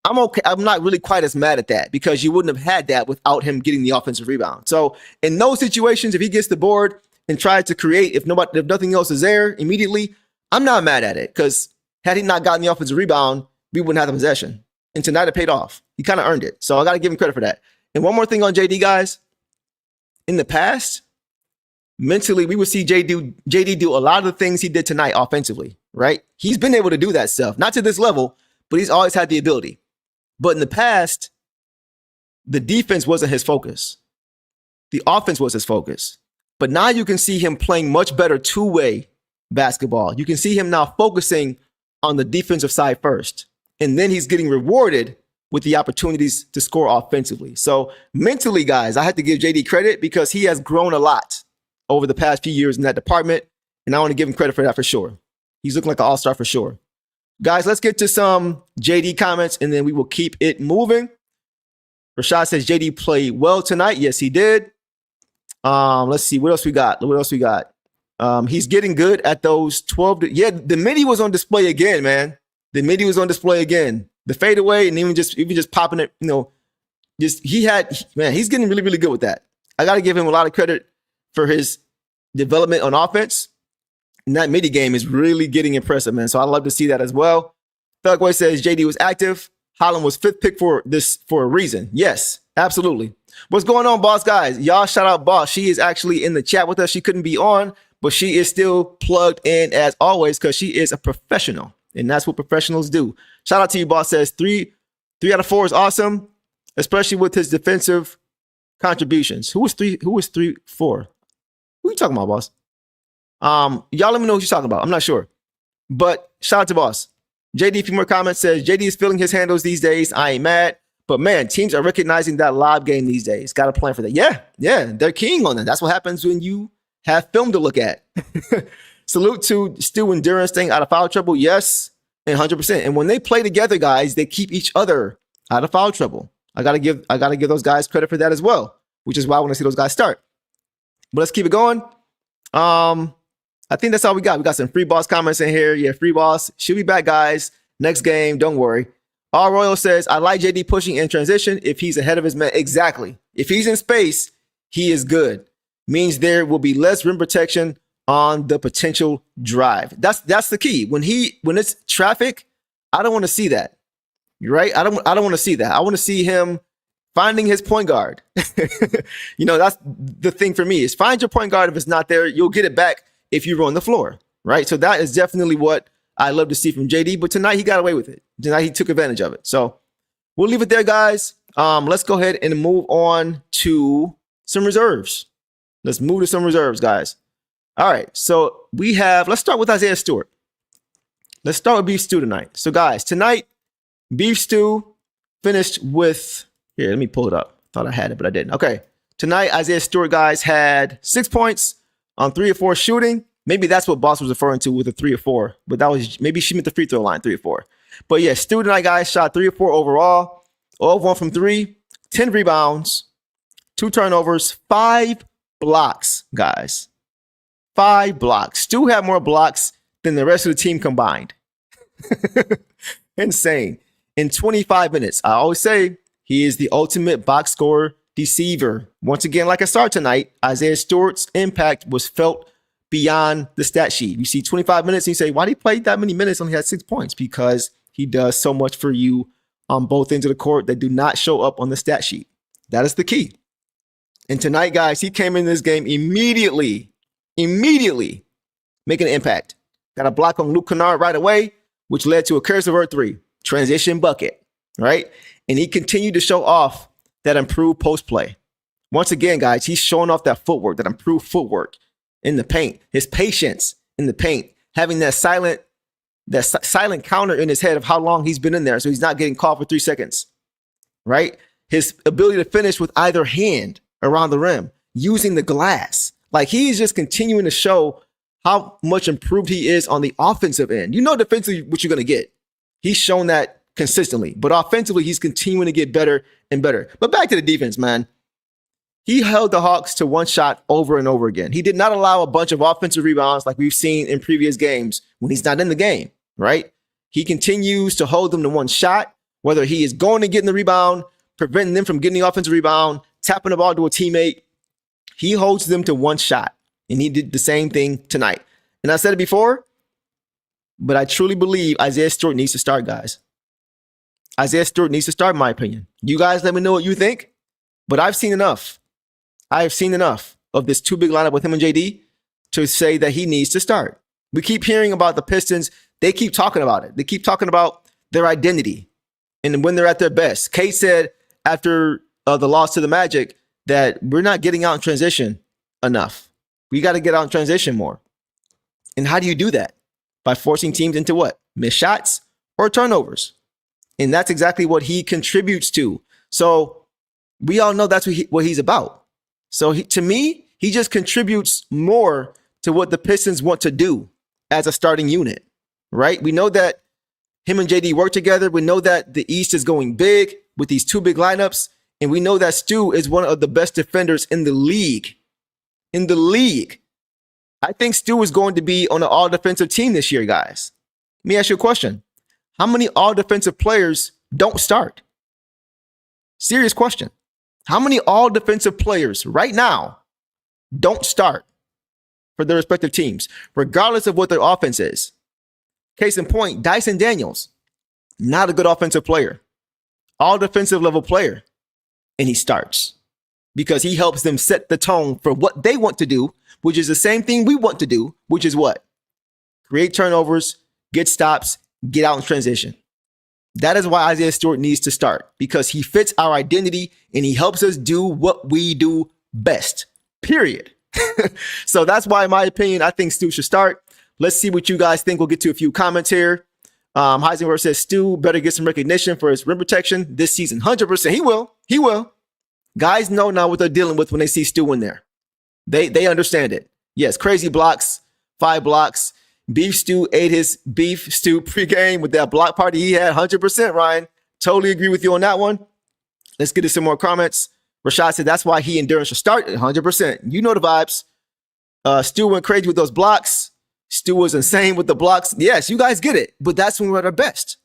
I'm okay. I'm not really quite as mad at that because you wouldn't have had that without him getting the offensive rebound. So in those situations, if he gets the board and tries to create, if nothing else is there immediately, I'm not mad at it because had he not gotten the offensive rebound, we wouldn't have the possession. And tonight it paid off. He kind of earned it. So I got to give him credit for that. And one more thing on JD, guys. In the past, mentally, we would see JD do a lot of the things he did tonight offensively, right? He's been able to do that stuff. Not to this level, but he's always had the ability. But in the past, the defense wasn't his focus. The offense was his focus. But now you can see him playing much better two-way basketball. You can see him now focusing on the defensive side first. And then he's getting rewarded with the opportunities to score offensively. So mentally, guys, I have to give JD credit because he has grown a lot over the past few years in that department. And I want to give him credit for that for sure. He's looking like an all-star for sure. Guys, let's get to some JD comments and then we will keep it moving. Rashad says JD played well tonight. Yes, he did. Let's see. What else we got? He's getting good at those 12. Yeah, the midi was on display again, man. The midi was on display again. The fadeaway and even just popping it, he's getting really, really good with that. I got to give him a lot of credit for his development on offense. And that midi game is really getting impressive, man. So I love to see that as well. Thugboy says JD was active. Holland was 5th pick for a reason. Yes, absolutely. What's going on, boss guys? Y'all shout out boss. She is actually in the chat with us. She couldn't be on, but she is still plugged in as always because she is a professional. And that's what professionals do. Shout out to you, boss. Says 3 out of 4 is awesome, especially with his defensive contributions. Who was 4? Who you talking about, boss? Y'all let me know what you're talking about. I'm not sure. But shout out to boss. JD, a few more comments, says JD is filling his handles these days. I ain't mad. But man, teams are recognizing that lob game these days. Got a plan for that. Yeah, they're keying on that. That's what happens when you have film to look at. Salute to Stewart and Duren staying out of foul trouble. Yes, and 100%. And when they play together, guys, they keep each other out of foul trouble. I gotta give those guys credit for that as well, which is why I want to see those guys start. But let's keep it going. I think that's all we got. We got some free boss comments in here. Yeah, free boss. She'll be back, guys. Next game, don't worry. All Royal says, I like JD pushing in transition if he's ahead of his man. Exactly. If he's in space, he is good. Means there will be less rim protection on the potential drive. That's the key. When it's traffic, I don't want to see that. You're right. I don't want to see that. I want to see him finding his point guard. That's the thing for me is find your point guard. If it's not there, you'll get it back if you run the floor. Right. So that is definitely what I love to see from JD. But tonight he got away with it. Tonight he took advantage of it. So we'll leave it there, guys. Let's go ahead and move on to some reserves. Let's move to some reserves, guys. All right, so let's start with Isaiah Stewart. Let's start with Beef Stew tonight. So, guys, tonight, Beef Stew finished with, here, let me pull it up. Thought I had it, but I didn't. Okay, tonight, Isaiah Stewart, guys, had 6 points on 3 or 4 shooting. Maybe that's what Boss was referring to with a 3 or 4, but maybe she meant the free throw line, 3 or 4. But yeah, Stew tonight, guys, shot 3 or 4 overall, 0 of 1 from 3, 10 rebounds, 2 turnovers, 5 blocks, guys. 5 blocks. Stu had more blocks than the rest of the team combined. Insane. In 25 minutes. I always say he is the ultimate box score deceiver. Once again, like I saw tonight, Isaiah Stewart's impact was felt beyond the stat sheet. You see 25 minutes and you say, why did he play that many minutes? Only had 6 points. Because he does so much for you on both ends of the court that do not show up on the stat sheet. That is the key. And tonight, guys, he came in this game immediately making an impact. Got a block on Luke Kennard right away, which led to a Caris LeVert 3. Transition bucket, right? And he continued to show off that improved post play. Once again, guys, he's showing off that footwork, that improved footwork in the paint, his patience in the paint, having that silent counter in his head of how long he's been in there, so he's not getting called for 3 seconds, right? His ability to finish with either hand around the rim, using the glass. Like, he's just continuing to show how much improved he is on the offensive end. Defensively what you're going to get. He's shown that consistently. But offensively, he's continuing to get better and better. But back to the defense, man. He held the Hawks to one shot over and over again. He did not allow a bunch of offensive rebounds like we've seen in previous games when he's not in the game, right? He continues to hold them to one shot, whether he is going to get in the rebound, preventing them from getting the offensive rebound, tapping the ball to a teammate. He holds them to one shot, and he did the same thing tonight. And I said it before, but I truly believe Isaiah Stewart needs to start, guys. Isaiah Stewart needs to start, in my opinion. You guys let me know what you think, but I've seen enough. I have seen enough of this two big lineup with him and JD to say that he needs to start. We keep hearing about the Pistons. They keep talking about it. They keep talking about their identity and when they're at their best. Cade said after the loss to the Magic that we're not getting out in transition enough. We got to get out in transition more. And how do you do that? By forcing teams into what? Missed shots or turnovers. And that's exactly what he contributes to. So we all know that's what he's about. So to me, he just contributes more to what the Pistons want to do as a starting unit, right? We know that him and JD work together. We know that the East is going big with these two big lineups. And we know that Stu is one of the best defenders in the league. In the league. I think Stu is going to be on an all-defensive team this year, guys. Let me ask you a question. How many all-defensive players don't start? Serious question. How many all-defensive players right now don't start for their respective teams, regardless of what their offense is? Case in point, Dyson Daniels, not a good offensive player, all-defensive level player, and he starts because he helps them set the tone for what they want to do, which is the same thing we want to do, which is what? Create turnovers, get stops, get out in transition. That is why Isaiah Stewart needs to start, because he fits our identity and he helps us do what we do best, period. So that's why, in my opinion, I think Stu should start. Let's see what you guys think. We'll get to a few comments here. Heisenberg says Stu better get some recognition for his rim protection this season. 100%. He will. He will. Guys know now what they're dealing with when they see Stu in there. They understand it. Yes, crazy blocks, 5 blocks. Beef Stew ate his beef stew pregame with that block party he had. 100%, Ryan. Totally agree with you on that one. Let's get to some more comments. Rashad said that's why he and Duren should start. 100%. You know the vibes. Stu went crazy with those blocks. Stu was insane with the blocks. Yes, you guys get it. But that's when we're at our best.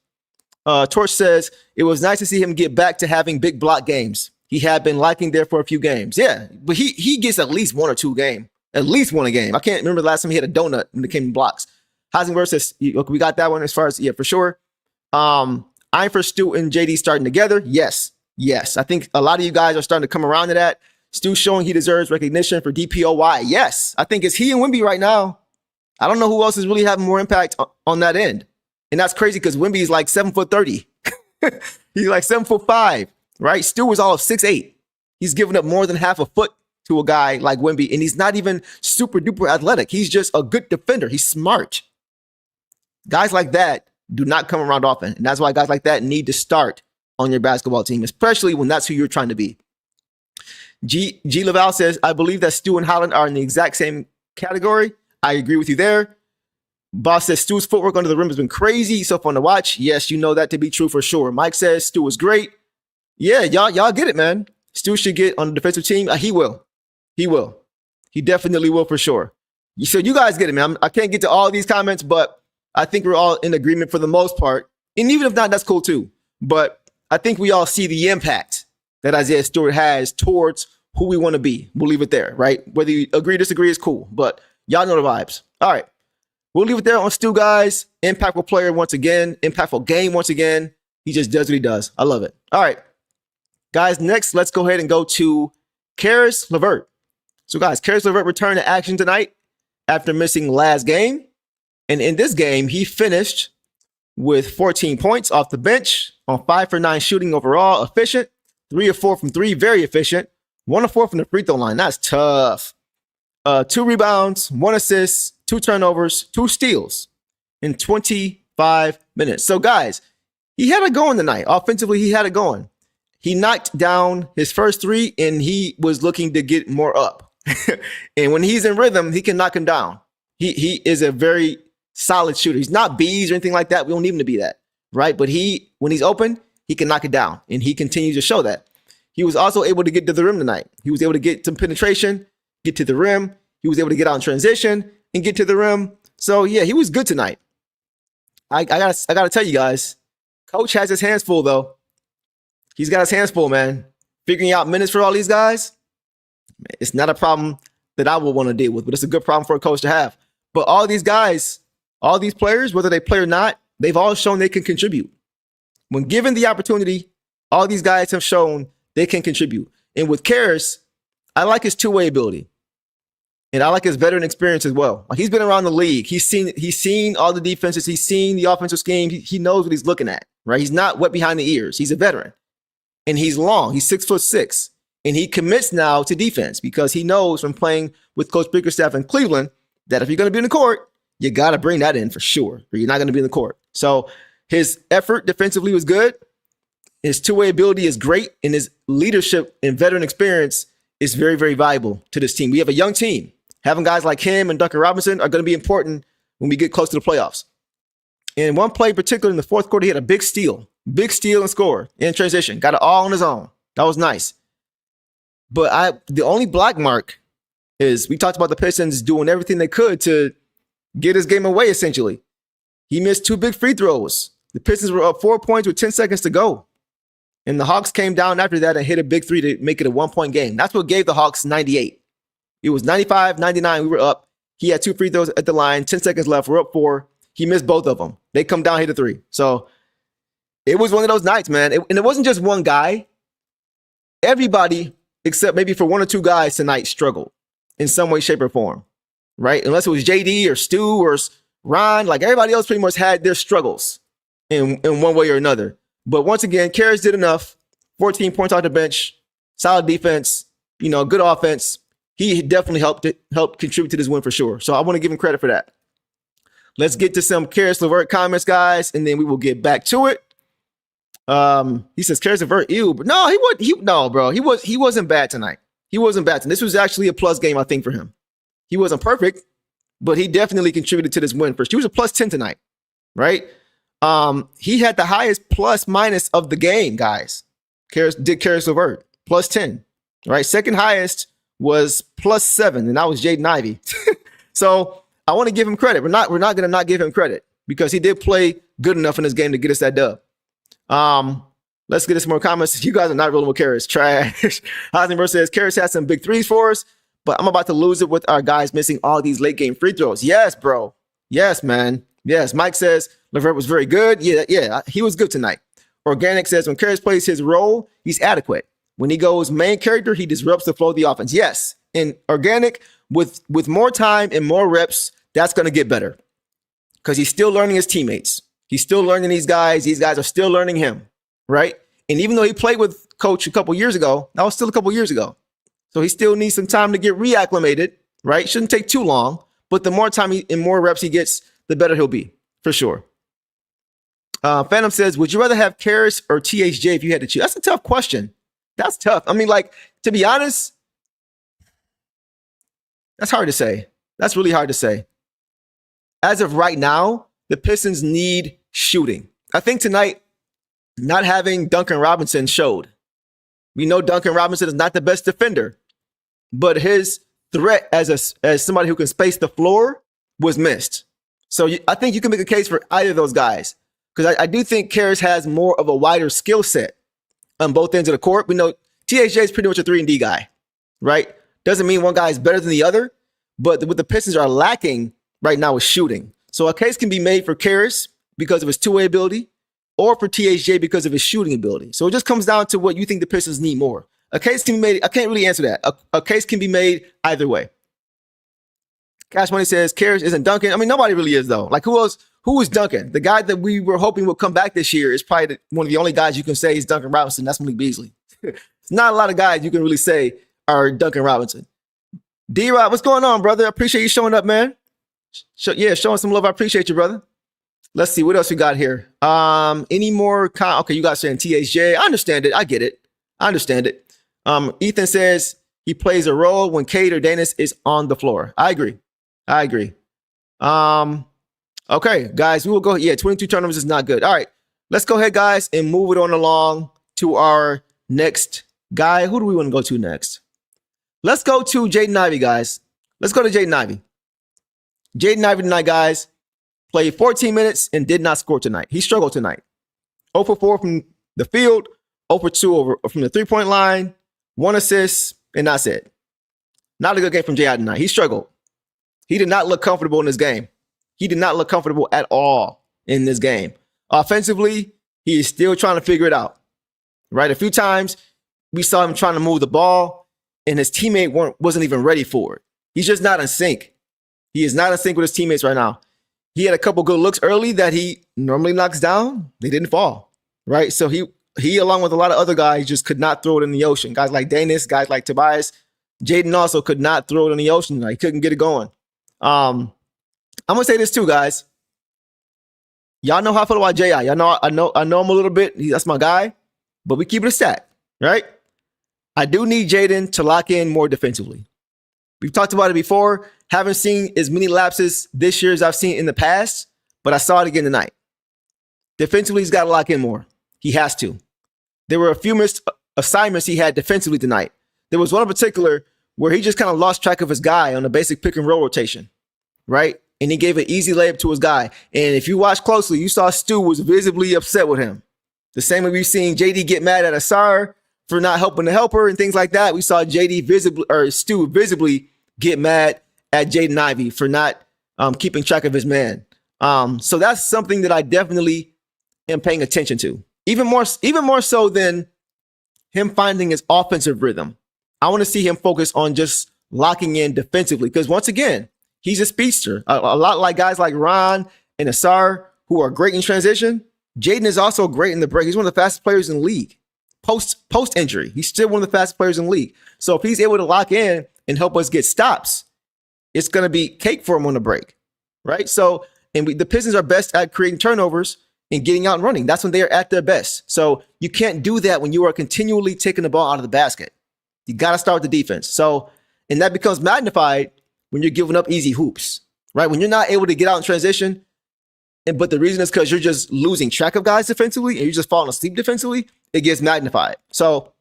Torch says it was nice to see him get back to having big block games. He had been liking there for a few games. Yeah, but he gets at least 1 or 2 games. At least 1 a game. I can't remember the last time he had a donut when it came to blocks. Heisenberg says, look, we got that one as far as, yeah, for sure. I'm for Stu and JD starting together. Yes. Yes. I think a lot of you guys are starting to come around to that. Stu showing he deserves recognition for DPOY. Yes. I think it's he and Wemby right now. I don't know who else is really having more impact on that end. And that's crazy because Wemby is like 7'30". He's like 7'5", right? Stu was all of 6'8". He's giving up more than half a foot to a guy like Wemby, and he's not even super duper athletic. He's just a good defender. He's smart. Guys like that do not come around often, and that's why guys like that need to start on your basketball team, especially when that's who you're trying to be. G. Laval says, I believe that Stu and Holland are in the exact same category. I agree with you there. Boss says Stu's footwork under the rim has been crazy. So fun to watch. Yes, you know that to be true for sure. Mike says Stu was great. Yeah, y'all get it, man. Stu should get on the defensive team. He will. He will. He definitely will for sure. So you guys get it, man. I can't get to all these comments, but I think we're all in agreement for the most part. And even if not, that's cool too. But I think we all see the impact that Isaiah Stewart has towards who we want to be. We'll leave it there, right? Whether you agree or disagree is cool, but y'all know the vibes. All right. We'll leave it there on Stu, guys. Impactful player once again. Impactful game once again. He just does what he does. I love it. All right. Guys, next, let's go ahead and go to Caris LeVert. So, guys, Caris LeVert returned to action tonight after missing last game. And in this game, he finished with 14 points off the bench on 5 for 9 shooting overall. Efficient. 3 of 4 from 3. Very efficient. 1 of 4 from the free throw line. That's tough. 2 rebounds, 1 assist, 2 turnovers, 2 steals in 25 minutes. So, guys, he had it going tonight. Offensively, he had it going. He knocked down his first 3, and he was looking to get more up. And when he's in rhythm, he can knock him down. He is a very solid shooter. He's not bees or anything like that. We don't need him to be that, right? But when he's open, he can knock it down, and he continues to show that. He was also able to get to the rim tonight. He was able to get some penetration, get to the rim. He was able to get out in transition and get to the rim. So yeah, he was good tonight. I gotta tell you guys, Coach has his hands full though. He's got his hands full, man. Figuring out minutes for all these guys, it's not a problem that I will want to deal with, but it's a good problem for a coach to have. But all these guys, all these players, whether they play or not, they've all shown they can contribute. When given the opportunity, all these guys have shown they can contribute. And with Caris, I like his two-way ability. And I like his veteran experience as well. Like, he's been around the league. He's seen all the defenses. He's seen the offensive scheme. He knows what he's looking at, right? He's not wet behind the ears. He's a veteran. And he's long. He's 6'6". And he commits now to defense because he knows from playing with Coach Bickerstaff in Cleveland that if you're going to be in the court, you got to bring that in for sure, or you're not going to be in the court. So his effort defensively was good. His two-way ability is great. And his leadership and veteran experience is very, very valuable to this team. We have a young team. Having guys like him and Duncan Robinson are going to be important when we get close to the playoffs. And one play in particular in the fourth quarter, he had a big steal and score in transition. Got it all on his own. That was nice. But the only black mark is we talked about the Pistons doing everything they could to get his game away, essentially. He missed 2 big free throws. The Pistons were up 4 points with 10 seconds to go. And the Hawks came down after that and hit a big 3 to make it a 1-point game. That's what gave the Hawks 98. It was 95-99. We were up. He had 2 free throws at the line. 10 seconds left. We're up 4. He missed both of them. They come down, hit a 3. So it was one of those nights, man. And it wasn't just one guy. Everybody, except maybe for 1 or 2 guys tonight, struggled in some way, shape, or form, right? Unless it was JD or Stu or Ron. Like, everybody else pretty much had their struggles in one way or another. But once again, Caris did enough. 14 points off the bench. Solid defense. Good offense. He definitely helped contribute to this win for sure. So I want to give him credit for that. Let's get to some Caris LeVert comments, guys, and then we will get back to it. He says Caris LeVert, ew, but no, he wasn't bad tonight. He wasn't bad. This was actually a plus game, I think, for him. He wasn't perfect, but he definitely contributed to this win first. He was a plus 10 tonight, right? He had the highest plus minus of the game, guys. Caris LeVert, plus 10, right? Second highest was plus 7, and that was Jaden Ivey. So I want to give him credit. We're not going to not give him credit because he did play good enough in this game to get us that dub. Let's get some more comments. You guys are not rolling with Caris. Trash. Heisenberg says Caris had some big threes for us, but I'm about to lose it with our guys missing all these late game free throws. Yes, bro. Yes, man. Yes. Mike says LeVert was very good. Yeah. He was good tonight. Organic says when Caris plays his role, he's adequate. When he goes main character, he disrupts the flow of the offense. Yes. And Organic, with more time and more reps, that's going to get better because he's still learning his teammates. He's still learning these guys. These guys are still learning him, right? And even though he played with Coach a couple years ago, that was still a couple years ago. So he still needs some time to get reacclimated, right? Shouldn't take too long, but the more time and more reps he gets, the better he'll be, for sure. Phantom says, would you rather have Caris or THJ if you had to choose? That's a tough question. That's tough. I mean, to be honest, that's hard to say. That's really hard to say. As of right now, the Pistons need shooting. I think tonight, not having Duncan Robinson showed. We know Duncan Robinson is not the best defender, but his threat as somebody who can space the floor was missed. So I think you can make a case for either of those guys because I do think Caris has more of a wider skill set on both ends of the court. We know THJ is pretty much a 3-and-D guy, right? Doesn't mean one guy is better than the other, but what the Pistons are lacking right now is shooting. So a case can be made for Caris because of his two-way ability or for THJ because of his shooting ability. So it just comes down to what you think the Pistons need more. A case can be made. I can't really answer that. A case can be made either way. Cash Money says Caris isn't Duncan. I mean, nobody really is, though. Like, who else? Who is Duncan? The guy that we were hoping would come back this year is probably one of the only guys you can say is Duncan Robinson. That's Malik Beasley. It's not a lot of guys you can really say are Duncan Robinson. D-Rod, what's going on, brother? I appreciate you showing up, man. Showing some love. I appreciate you, brother. Let's see what else we got here. Any more? Okay, you guys saying THJ. I understand it. I get it. I understand it. Ethan says he plays a role when Cade or Daniss is on the floor. I agree. Okay, guys, we will go. Yeah, 22 turnovers is not good. All right, let's go ahead, guys, and move it on along to our next guy. Who do we want to go to next? Let's go to Jaden Ivey, guys. Let's go to Jaden Ivey. Jaden Ivey tonight, guys, played 14 minutes and did not score tonight. He struggled tonight. 0 for 4 from the field, 0 for 2 from the three-point line, 1 assist, and that's it. Not a good game from J.I. tonight. He struggled. He did not look comfortable in this game. He did not look comfortable at all in this game. Offensively, he is still trying to figure it out. Right? A few times we saw him trying to move the ball, and his teammate wasn't even ready for it. He's just not in sync. He is not in sync with his teammates right now. He had a couple good looks early that he normally knocks down. They didn't fall. Right? So he along with a lot of other guys, just could not throw it in the ocean. Guys like Daniss, guys like Tobias. Jaden also could not throw it in the ocean. Like, he couldn't get it going. I'm gonna say this too, guys. Y'all know how I feel about J.I. Y'all know I know him a little bit. That's my guy. But we keep it a stack, right? I do need Jaden to lock in more defensively. We've talked about it before. Haven't seen as many lapses this year as I've seen in the past, but I saw it again tonight. Defensively, he's got to lock in more. He has to. There were a few missed assignments he had defensively tonight. There was one in particular where he just kind of lost track of his guy on the basic pick and roll rotation, right? And he gave an easy layup to his guy. And if you watch closely, you saw Stu was visibly upset with him. The same way we've seen JD get mad at Ausar for not helping the helper and things like that. We saw Stu visibly get mad at Jaden Ivey for not keeping track of his man. So that's something that I definitely am paying attention to. Even more so than him finding his offensive rhythm. I want to see him focus on just locking in defensively. Because once again, he's a speedster. A lot like guys like Ron and Ausar who are great in transition. Jaden is also great in the break. He's one of the fastest players in the league. Post injury, he's still one of the fastest players in the league. So if he's able to lock in and help us get stops, it's going to be cake for him on the break, right? So, the Pistons are best at creating turnovers and getting out and running. That's when they are at their best. So you can't do that when you are continually taking the ball out of the basket. You got to start with the defense. So, and that becomes magnified when you're giving up easy hoops, right? When you're not able to get out in transition, but the reason is because you're just losing track of guys defensively and you're just falling asleep defensively, it gets magnified. So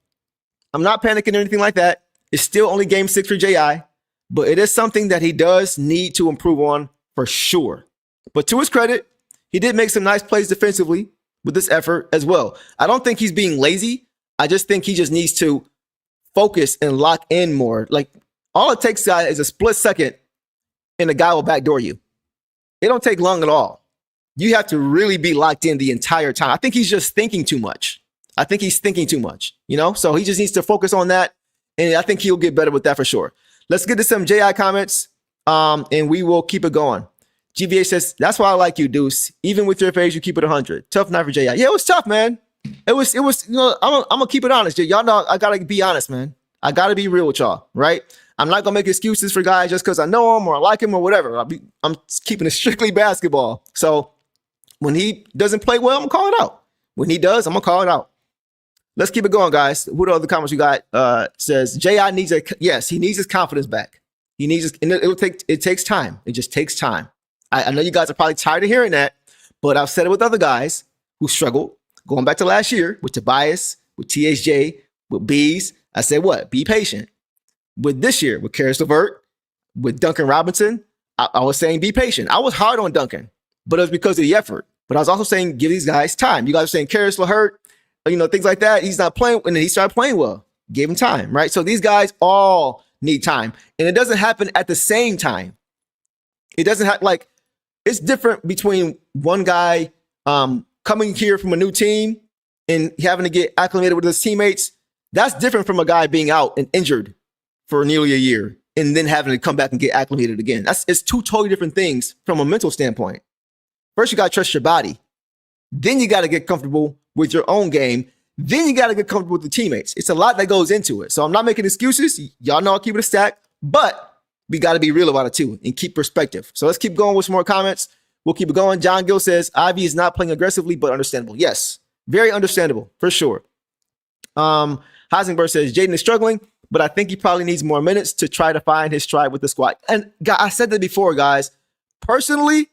I'm not panicking or anything like that. It's still only game 6 for J.I., but it is something that he does need to improve on for sure. But to his credit, he did make some nice plays defensively with this effort as well. I don't think he's being lazy. I just think he just needs to focus and lock in more. Like, all it takes, guys, is a split second and the guy will backdoor you. It don't take long at all. You have to really be locked in the entire time. I think he's just thinking too much. So he just needs to focus on that. And I think he'll get better with that for sure. Let's get to some J.I. comments, and we will keep it going. GVA says, that's why I like you, Deuce. Even with your face, you keep it 100. Tough night for J.I. Yeah, it was tough, man. It was, I'm going to keep it honest. Y'all know I got to be honest, man. I got to be real with y'all, right? I'm not going to make excuses for guys just because I know him or I like him or whatever. I'm keeping it strictly basketball. So when he doesn't play well, I'm going to call it out. When he does, I'm going to call it out. Let's keep it going, guys. What are the comments you got? Says J.I. needs he needs his confidence back. He needs and it takes time. It just takes time. I know you guys are probably tired of hearing that, but I've said it with other guys who struggled. Going back to last year with Tobias, with THJ, with Bees, I said what? Be patient. With this year, with Caris LeVert, with Duncan Robinson, I was saying be patient. I was hard on Duncan, but it was because of the effort. But I was also saying give these guys time. You guys are saying Caris LeVert, things like that. He's not playing, and then he started playing well. Gave him time, right? So these guys all need time, and it doesn't happen at the same time. It doesn't have it's different between one guy coming here from a new team and having to get acclimated with his teammates. That's different from a guy being out and injured for nearly a year and then having to come back and get acclimated again. It's two totally different things from a mental standpoint. First, you got to trust your body. Then you got to get comfortable with your own game. Then you got to get comfortable with the teammates. It's a lot that goes into it. So I'm not making excuses. Y'all know I'll keep it a stack, but we got to be real about it too and keep perspective. So let's keep going with some more comments. We'll keep it going. John Gill says, Ivy is not playing aggressively, but understandable. Yes, very understandable for sure. Heisenberg says, Jaden is struggling, but I think he probably needs more minutes to try to find his stride with the squad. And I said that before, guys. Personally,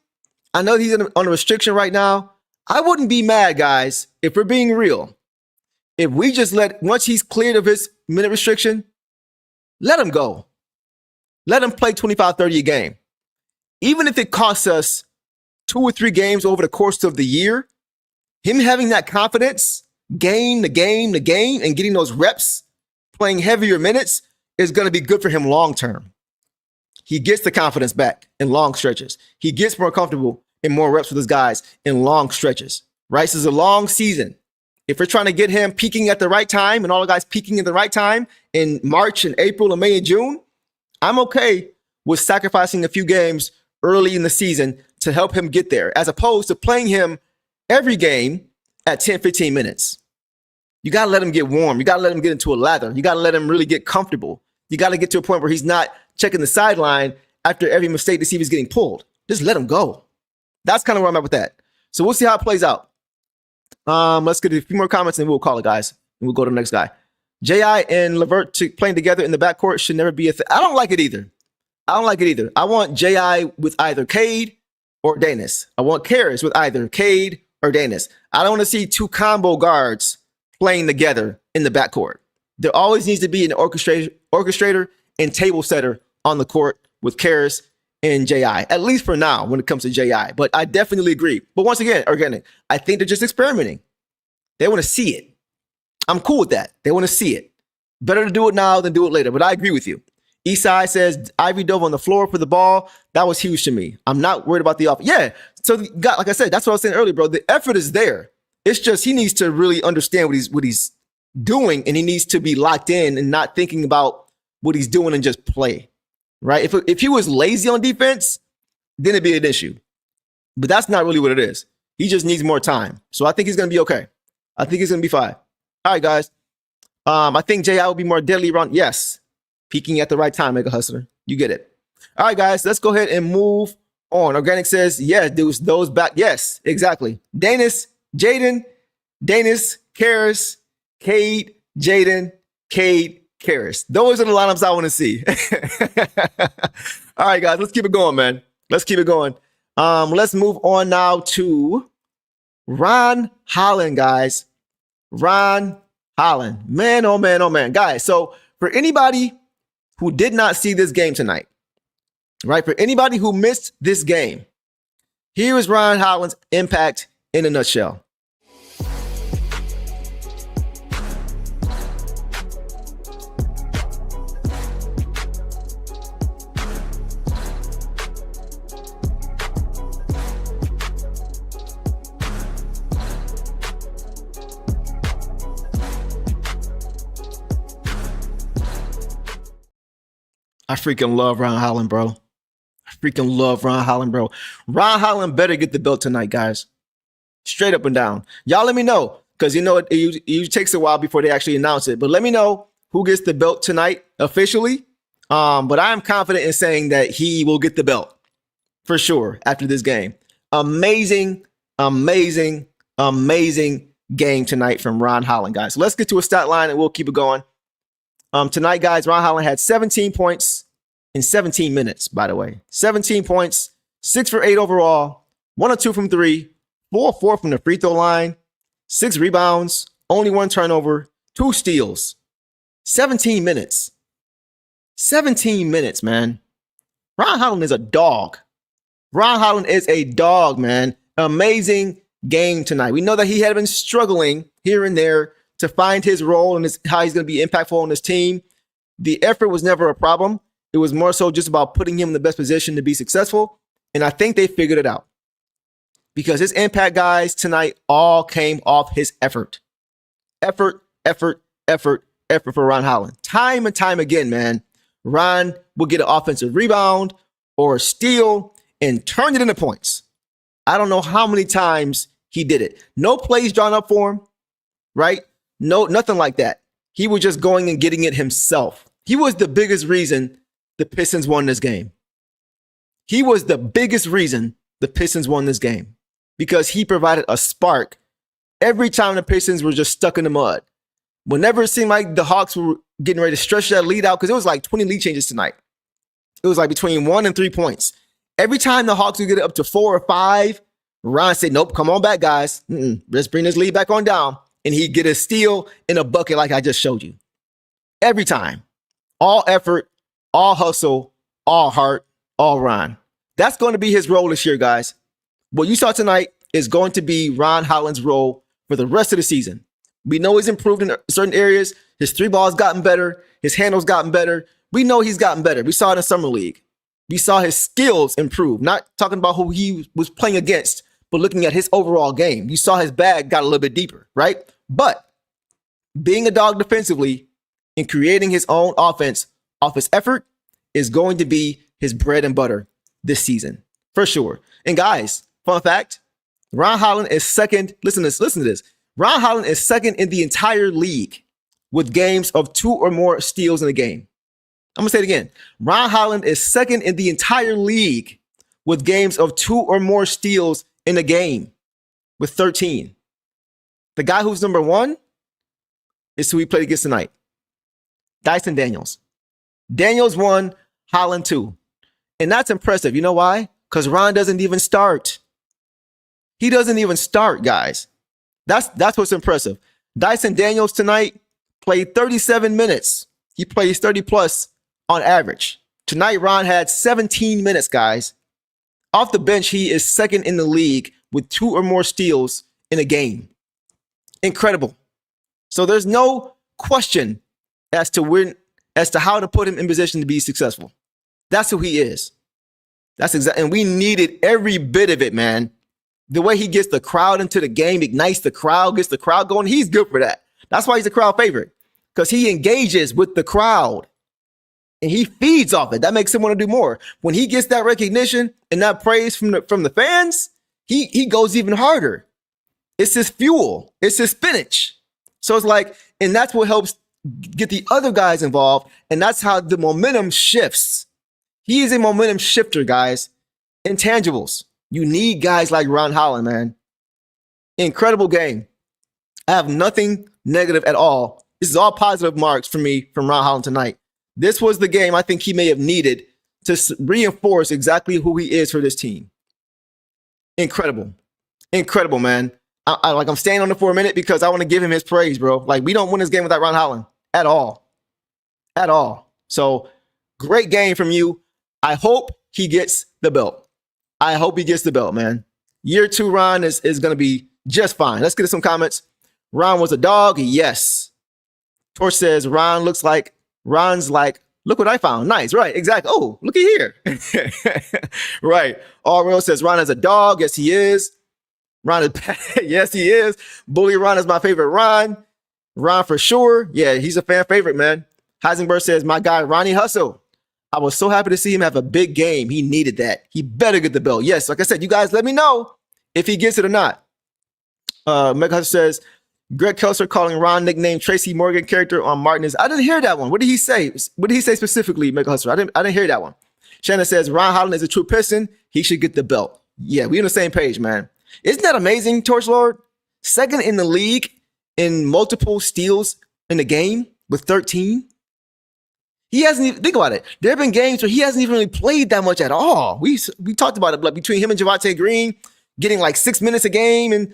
I know he's on a restriction right now. I wouldn't be mad, guys, if we're being real. If we just once he's cleared of his minute restriction, let him go. Let him play 25, 30 a game. Even if it costs us 2 or 3 games over the course of the year, him having that confidence, game, and getting those reps, playing heavier minutes is going to be good for him long term. He gets the confidence back in long stretches. He gets more comfortable in more reps with his guys in long stretches, right? This is a long season. If we're trying to get him peaking at the right time and all the guys peaking at the right time in March and April and May and June, I'm okay with sacrificing a few games early in the season to help him get there, as opposed to playing him every game at 10, 15 minutes. You got to let him get warm. You got to let him get into a lather. You got to let him really get comfortable. You got to get to a point where he's not checking the sideline after every mistake to see if he's getting pulled. Just let him go. That's kind of where I'm at with that. So we'll see how it plays out. Let's get a few more comments and we'll call it, guys. And we'll go to the next guy. J.I. and LeVert playing together in the backcourt should never be a thing. I don't like it either. I want J.I. with either Cade or Daniss. I want Caris with either Cade or Daniss. I don't want to see 2 combo guards playing together in the backcourt. There always needs to be an orchestrator and table setter on the court with Caris and J.I., at least for now when it comes to J.I. But I definitely agree. But once again, organic, I think they're just experimenting. They want to see it. I'm cool with that. They want to see it. Better to do it now than do it later. But I agree with you. Eastside says Ivy dove on the floor for the ball. That was huge to me. I'm not worried about the offense. Yeah. So, like I said, that's what I was saying earlier, bro. The effort is there. It's just he needs to really understand what he's doing, and he needs to be locked in and not thinking about what he's doing and just play. Right? If he was lazy on defense, then it'd be an issue. But that's not really what it is. He just needs more time. So I think he's going to be okay. I think he's going to be fine. All right, guys. I think J.I. will be more deadly around. Yes. Peaking at the right time, Mega Hustler. You get it. All right, guys. Let's go ahead and move on. Organic says, yes, dudes, those back. Yes, exactly. Daniss, Jaden, Daniss, Caris, Cade, Jaden, Cade, Caris. Those are the lineups I want to see. All right, guys. Let's keep it going, man. Let's keep it going. Let's move on now to Ron Holland, guys. Ron Holland. Man, oh, man, oh, man. Guys, so for anybody who did not see this game tonight, right? For anybody who missed this game, here is Ron Holland's impact in a nutshell. I freaking love Ron Holland, bro. I freaking love Ron Holland, bro. Ron Holland better get the belt tonight, guys. Straight up and down. Y'all let me know, because you know it usually takes a while before they actually announce it. But let me know who gets the belt tonight officially. But I am confident in saying that he will get the belt for sure after this game. Amazing, amazing, amazing game tonight from Ron Holland, guys. So let's get to a stat line and we'll keep it going. Tonight, guys, Ron Holland had 17 points in 17 minutes, by the way. 17 points, 6 for 8 overall, 1 or 2 from 3, 4 or 4 from the free throw line, 6 rebounds, only 1 turnover, 2 steals. 17 minutes. 17 minutes, man. Ron Holland is a dog. Ron Holland is a dog, man. Amazing game tonight. We know that he had been struggling here and there to find his role and how he's going to be impactful on this team. The effort was never a problem. It was more so just about putting him in the best position to be successful. And I think they figured it out. Because his impact, guys, tonight all came off his effort. Effort for Ron Holland. Time and time again, man. Ron will get an offensive rebound or a steal and turn it into points. I don't know how many times he did it. No plays drawn up for him, right? No, nothing like that. He was just going and getting it himself. He was the biggest reason the Pistons won this game. He was the biggest reason the Pistons won this game because he provided a spark every time the Pistons were just stuck in the mud. Whenever it seemed like the Hawks were getting ready to stretch that lead out, because it was like 20 lead changes tonight. It was like between 1 and 3 points. Every time the Hawks would get it up to 4 or 5, Ron said, nope, come on back, guys. Let's bring this lead back on down. And he'd get a steal in a bucket like I just showed you. Every time. All effort, all hustle, all heart, all Ron. That's going to be his role this year, guys. What you saw tonight is going to be Ron Holland's role for the rest of the season. We know he's improved in certain areas. His three ball's gotten better. His handle's gotten better. We know he's gotten better. We saw it in Summer League. We saw his skills improve. Not talking about who he was playing against, but looking at his overall game. You saw his bag got a little bit deeper, right? But being a dog defensively and creating his own offense off his effort is going to be his bread and butter this season, for sure. And guys, fun fact, Ron Holland is second. Listen to this. Ron Holland is second in the entire league with games of 2 or more steals in a game. I'm going to say it again. Ron Holland is second in the entire league with games of 2 or more steals in a game with 13. The guy who's number 1 is who we played against tonight. Dyson Daniels. Daniels 1, Holland 2. And that's impressive. You know why? Because Ron doesn't even start. He doesn't even start, guys. That's what's impressive. Dyson Daniels tonight played 37 minutes. He plays 30 plus on average. Tonight, Ron had 17 minutes, guys. Off the bench, he is second in the league with 2 or more steals in a game. Incredible. So there's no question as to how to put him in position to be successful. That's who he is. That's exactly, and we needed every bit of it, man. The way he gets the crowd into the game, ignites the crowd, gets the crowd going. He's good for that. That's why he's a crowd favorite, because he engages with the crowd and he feeds off it. That makes him want to do more. When he gets that recognition and that praise from the fans, he goes even harder. It's his fuel. It's his spinach. So it's like, and that's what helps get the other guys involved. And that's how the momentum shifts. He is a momentum shifter, guys. Intangibles. You need guys like Ron Holland, man. Incredible game. I have nothing negative at all. This is all positive marks for me from Ron Holland tonight. This was the game I think he may have needed to reinforce exactly who he is for this team. Incredible. Incredible, man. I'm staying on it for a minute because I want to give him his praise, bro. Like, we don't win this game without Ron Holland at all. At all. So, great game from you. I hope he gets the belt. I hope he gets the belt, man. Year 2 Ron is going to be just fine. Let's get to some comments. Ron was a dog. Yes. Torch says Ron's like, look what I found. Nice. Right. Exactly. Oh, looky here. Right. Real says Ron is a dog. Yes, he is. Ron is yes, he is. Bully Ron is my favorite Ron. Ron for sure. Yeah, he's a fan favorite, man. Heisenberg says, my guy, Ronnie Hustle. I was so happy to see him have a big game. He needed that. He better get the belt. Yes, like I said, you guys let me know if he gets it or not. Mega Hustle says, Greg Kelser calling Ron nickname Tracy Morgan character on Martinez. I didn't hear that one. What did he say? What did he say specifically, Mega Hustle? I didn't hear that one. Shannon says, Ron Holland is a true Piston. He should get the belt. Yeah, we on the same page, man. Isn't that amazing, Torch Lord? Second in the league in multiple steals in the game with 13. He hasn't even, think about it. There have been games where he hasn't even really played that much at all. We talked about it, like between him and Javonte Green, getting like 6 minutes a game. And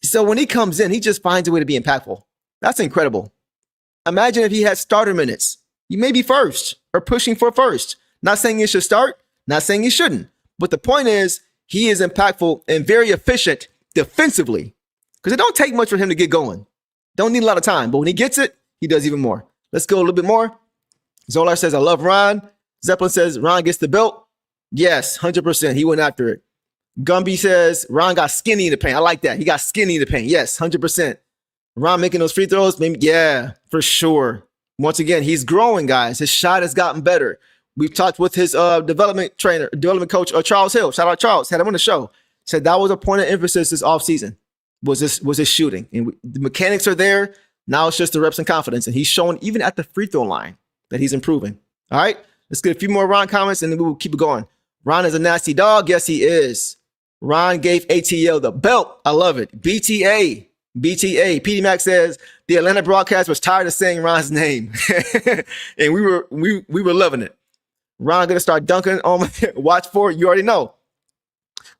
so when he comes in, he just finds a way to be impactful. That's incredible. Imagine if he had starter minutes. He may be first or pushing for first. Not saying he should start, not saying he shouldn't. But the point is, he is impactful and very efficient defensively, because it don't take much for him to get going. Don't need a lot of time. But when he gets it, he does even more. Let's go a little bit more. Zolar says, I love Ron. Zeppelin says, Ron gets the belt. Yes, 100%. He went after it. Gumby says, Ron got skinny in the paint. I like that. He got skinny in the paint. Yes, 100%. Ron making those free throws, maybe, yeah, for sure. Once again, he's growing, guys. His shot has gotten better. We've talked with his development coach, Charles Hill. Shout out Charles. Had him on the show. Said that was a point of emphasis this offseason, was his shooting. And the mechanics are there. Now it's just the reps and confidence. And he's showing, even at the free throw line, that he's improving. All right? Let's get a few more Ron comments, and then we will keep it going. Ron is a nasty dog. Yes, he is. Ron gave ATL the belt. I love it. BTA. PD Mac says, the Atlanta broadcast was tired of saying Ron's name. And we were loving it. Ron gonna start dunking on watch for it. You already know.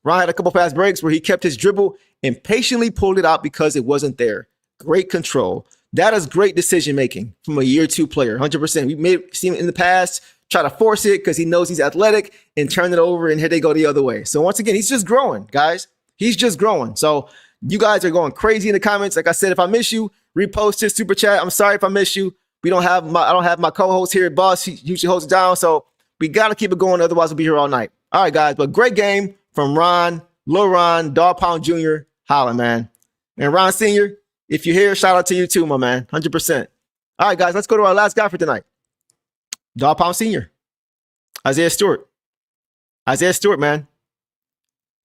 Ron had a couple fast breaks where he kept his dribble and patiently pulled it out because it wasn't there. Great control. That is great decision making from a year 2 player, 100%. We may have seen it in the past, try to force it because he knows he's athletic and turn it over, and here they go the other way. So once again, he's just growing, guys. He's just growing. So you guys are going crazy in the comments. Like I said, if I miss you, repost it, super chat. I'm sorry if I miss you. I don't have my co-host here, Boss. He usually holds it down. So we got to keep it going. Otherwise, we'll be here all night. All right, guys. But great game from Ron, Lil Ron, Dog Pound Jr., Holland, man. And Ron Sr., if you're here, shout out to you too, my man. 100%. All right, guys. Let's go to our last guy for tonight. Dog Pound Sr., Isaiah Stewart. Isaiah Stewart, man.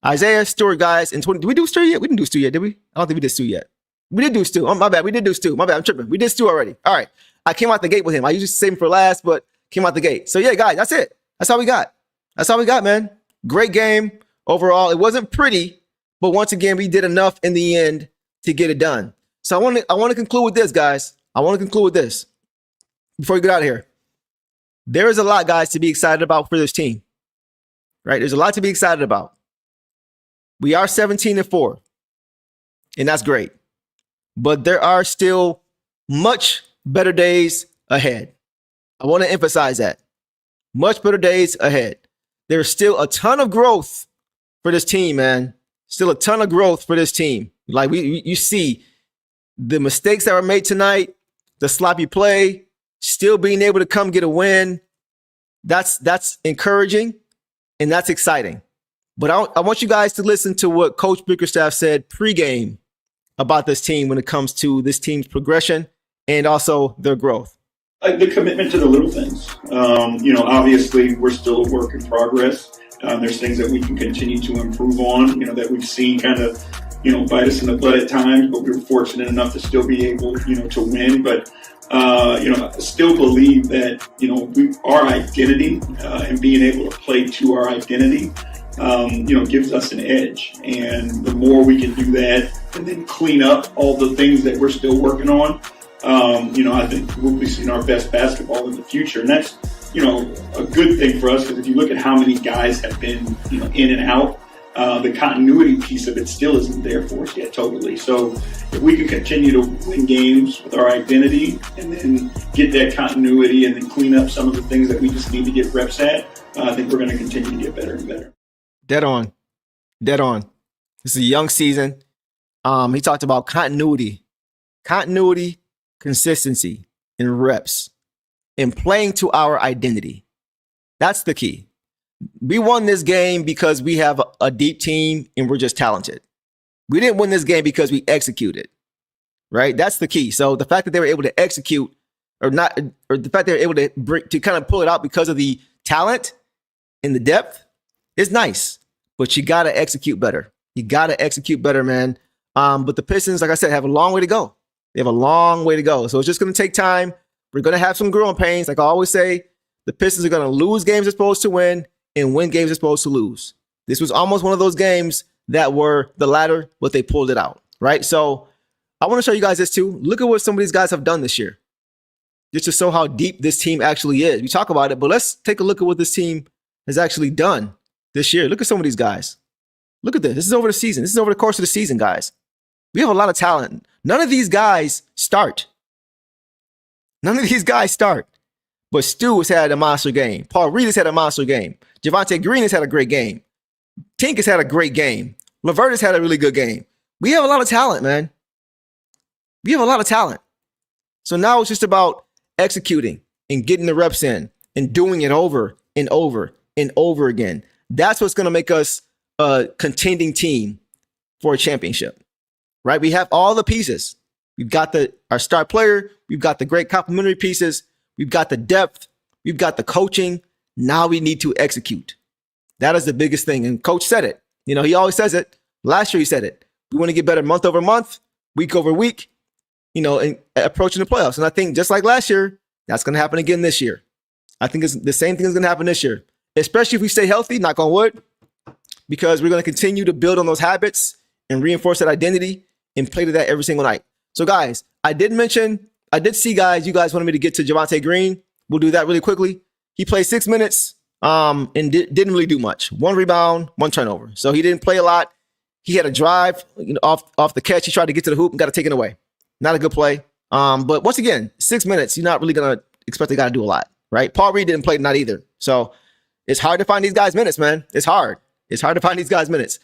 Isaiah Stewart, guys. Did we do Stu yet? We didn't do Stu yet, did we? I don't think we did Stu yet. We did do Stu. Oh, my bad. We did do Stu. My bad. I'm tripping. We did Stu already. All right. I came out the gate with him. I usually save him for last, but came out the gate. So, yeah, guys, that's it. That's all we got. That's all we got, man. Great game overall. It wasn't pretty, but once again, we did enough in the end to get it done. So I want to conclude with this, guys. I want to conclude with this before we get out of here. There is a lot, guys, to be excited about for this team, right? There's a lot to be excited about. We are 17-4, and that's great. But there are still much better days ahead. I want to emphasize that. Much better days ahead. There's still a ton of growth for this team, man. Still a ton of growth for this team. Like you see the mistakes that were made tonight, the sloppy play, still being able to come get a win. That's encouraging and that's exciting. But I want you guys to listen to what Coach Bickerstaff said pregame about this team when it comes to this team's progression and also their growth. The commitment to the little things. Obviously, we're still a work in progress. There's things that we can continue to improve on, that we've seen kind of, bite us in the butt at times, but we were fortunate enough to still be able, to win. But, I still believe that, our identity and being able to play to our identity, gives us an edge. And the more we can do that and then clean up all the things that we're still working on, I think we'll be seeing our best basketball in the future. And that's, a good thing for us because if you look at how many guys have been, in and out, the continuity piece of it still isn't there for us yet totally. So if we can continue to win games with our identity and then get that continuity and then clean up some of the things that we just need to get reps at, I think we're going to continue to get better and better. Dead on. Dead on. This is a young season. He talked about continuity, consistency, and reps, and playing to our identity. That's the key. We won this game because we have a deep team and we're just talented. We didn't win this game because we executed, right? That's the key. So the fact that they were able to execute or the fact they were able to kind of pull it out because of the talent and the depth is nice, but you got to execute better. You got to execute better, man. But the Pistons, like I said, have a long way to go. They have a long way to go. So it's just going to take time. We're going to have some growing pains. Like I always say, the Pistons are going to lose games they're supposed to win and win games they're supposed to lose. This was almost one of those games that were the latter, but they pulled it out, right? So I want to show you guys this too. Look at what some of these guys have done this year. Just to show how deep this team actually is. We talk about it, but let's take a look at what this team has actually done this year. Look at some of these guys. Look at this. This is over the season. This is over the course of the season, guys. We have a lot of talent. None of these guys start. But Stu has had a monster game. Paul Reed has had a monster game. Javonte Green has had a great game. Tink has had a great game. LeVert has had a really good game. We have a lot of talent, man. We have a lot of talent. So now it's just about executing and getting the reps in and doing it over and over and over again. That's what's going to make us a contending team for a championship, right? We have all the pieces. We've got our star player. We've got the great complementary pieces. We've got the depth. We've got the coaching. Now we need to execute. That is the biggest thing. And Coach said it. He always says it. Last year he said it. We want to get better month over month, week over week, and approaching the playoffs. And I think just like last year, that's going to happen again this year. I think the same thing is going to happen this year, especially if we stay healthy, knock on wood, because we're going to continue to build on those habits and reinforce that identity and play to that every single night. So guys, I did see guys, you guys wanted me to get to Javonte Green. We'll do that really quickly. He played 6 minutes didn't really do much. 1 rebound, 1 turnover. So he didn't play a lot. He had a drive off the catch. He tried to get to the hoop and got it taken away. Not a good play. But once again, 6 minutes, you're not really going to expect the guy to do a lot, right? Paul Reed didn't play tonight either. So it's hard to find these guys minutes, man. It's hard. It's hard to find these guys minutes.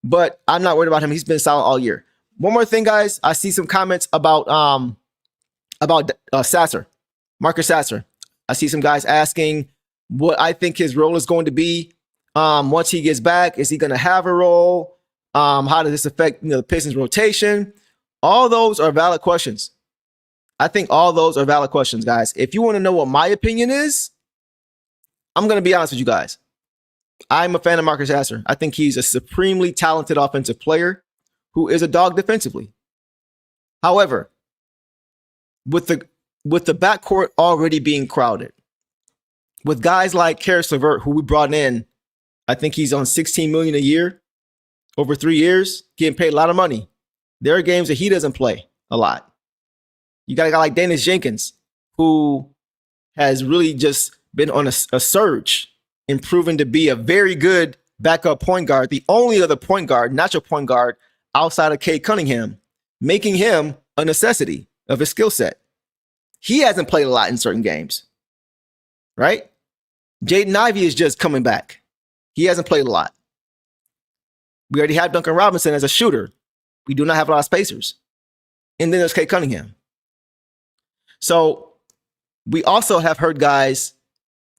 But I'm not worried about him. He's been solid all year. One more thing, guys. I see some comments about Sasser, Marcus Sasser. I see some guys asking what I think his role is going to be once he gets back. Is he going to have a role? How does this affect the Pistons rotation? All those are valid questions. I think all those are valid questions, guys. If you want to know what my opinion is, I'm going to be honest with you guys. I'm a fan of Marcus Sasser. I think he's a supremely talented offensive player who is a dog defensively. However, with the backcourt already being crowded, with guys like Caris LeVert, who we brought in, I think he's on $16 million a year over 3 years, getting paid a lot of money. There are games that he doesn't play a lot. You got a guy like Daniss Jenkins, who has really just been on a surge and proven to be a very good backup point guard, the only other point guard, natural point guard, outside of Cade Cunningham, making him a necessity of his skill set. He hasn't played a lot in certain games, right? Jaden Ivey is just coming back. He hasn't played a lot. We already have Duncan Robinson as a shooter. We do not have a lot of spacers. And then there's Cade Cunningham. So we also have heard guys,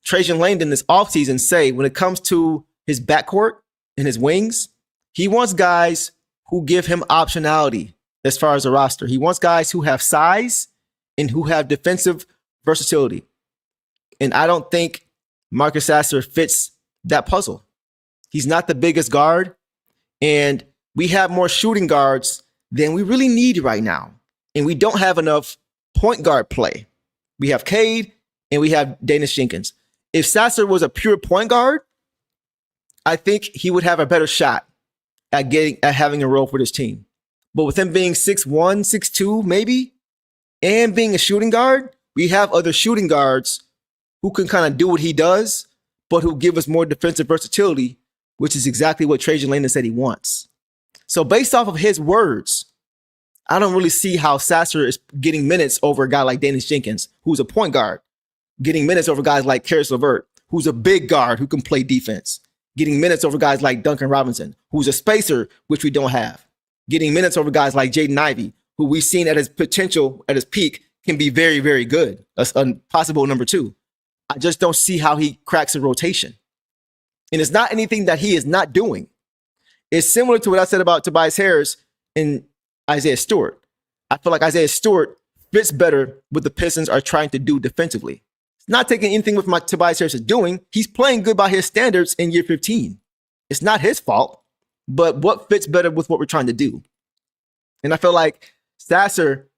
Trajan Langdon this offseason, say when it comes to his backcourt and his wings, he wants guys who give him optionality as far as the roster. He wants guys who have size and who have defensive versatility. And I don't think Marcus Sasser fits that puzzle. He's not the biggest guard, and we have more shooting guards than we really need right now. And we don't have enough point guard play. We have Cade and we have Daniss Jenkins. If Sasser was a pure point guard, I think he would have a better shot at having a role for this team. But with him being 6'1", 6'2", maybe, and being a shooting guard, we have other shooting guards who can kind of do what he does, but who give us more defensive versatility, which is exactly what Trajan Langdon said he wants. So based off of his words, I don't really see how Sasser is getting minutes over a guy like Daniss Jenkins, who's a point guard, getting minutes over guys like Caris LeVert, who's a big guard who can play defense, getting minutes over guys like Duncan Robinson, who's a spacer, which we don't have, getting minutes over guys like Jaden Ivey, who we've seen at his potential, at his peak, can be very, very good, a possible number 2. I just don't see how he cracks a rotation. And it's not anything that he is not doing. It's similar to what I said about Tobias Harris and Isaiah Stewart. I feel like Isaiah Stewart fits better what the Pistons are trying to do defensively. It's not taking anything with what Tobias Harris is doing. He's playing good by his standards in year 15. It's not his fault, but what fits better with what we're trying to do? And I feel like Sasser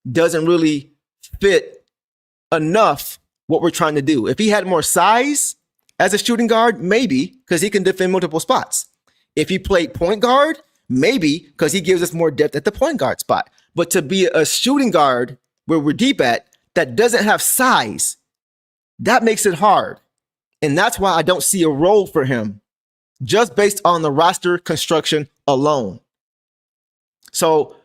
doesn't really fit enough what we're trying to do. If he had more size as a shooting guard, maybe, because he can defend multiple spots. If he played point guard, maybe, because he gives us more depth at the point guard spot. But to be a shooting guard where we're deep at that doesn't have size, that makes it hard. And that's why I don't see a role for him just based on the roster construction alone. So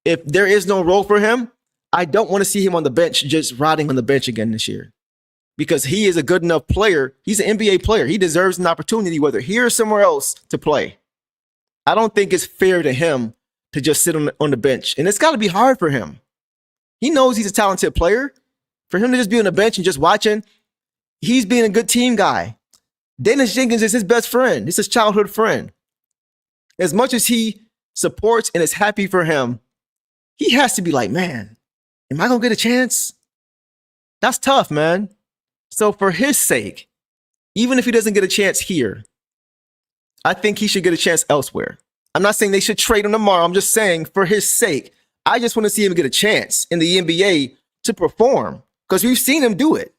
if there is no role for him, I don't want to see him on the bench, just rotting on the bench again this year, because he is a good enough player. He's an NBA player. He deserves an opportunity, whether here or somewhere else, to play. I don't think it's fair to him to just sit on the bench. And it's got to be hard for him. He knows he's a talented player. For him to just be on the bench and just watching, he's being a good team guy. Daniss Jenkins is his best friend. It's his childhood friend. As much as he supports and is happy for him, he has to be like, man, am I going to get a chance? That's tough, man. So for his sake, even if he doesn't get a chance here, I think he should get a chance elsewhere. I'm not saying they should trade him tomorrow. I'm just saying for his sake, I just want to see him get a chance in the NBA to perform, because we've seen him do it.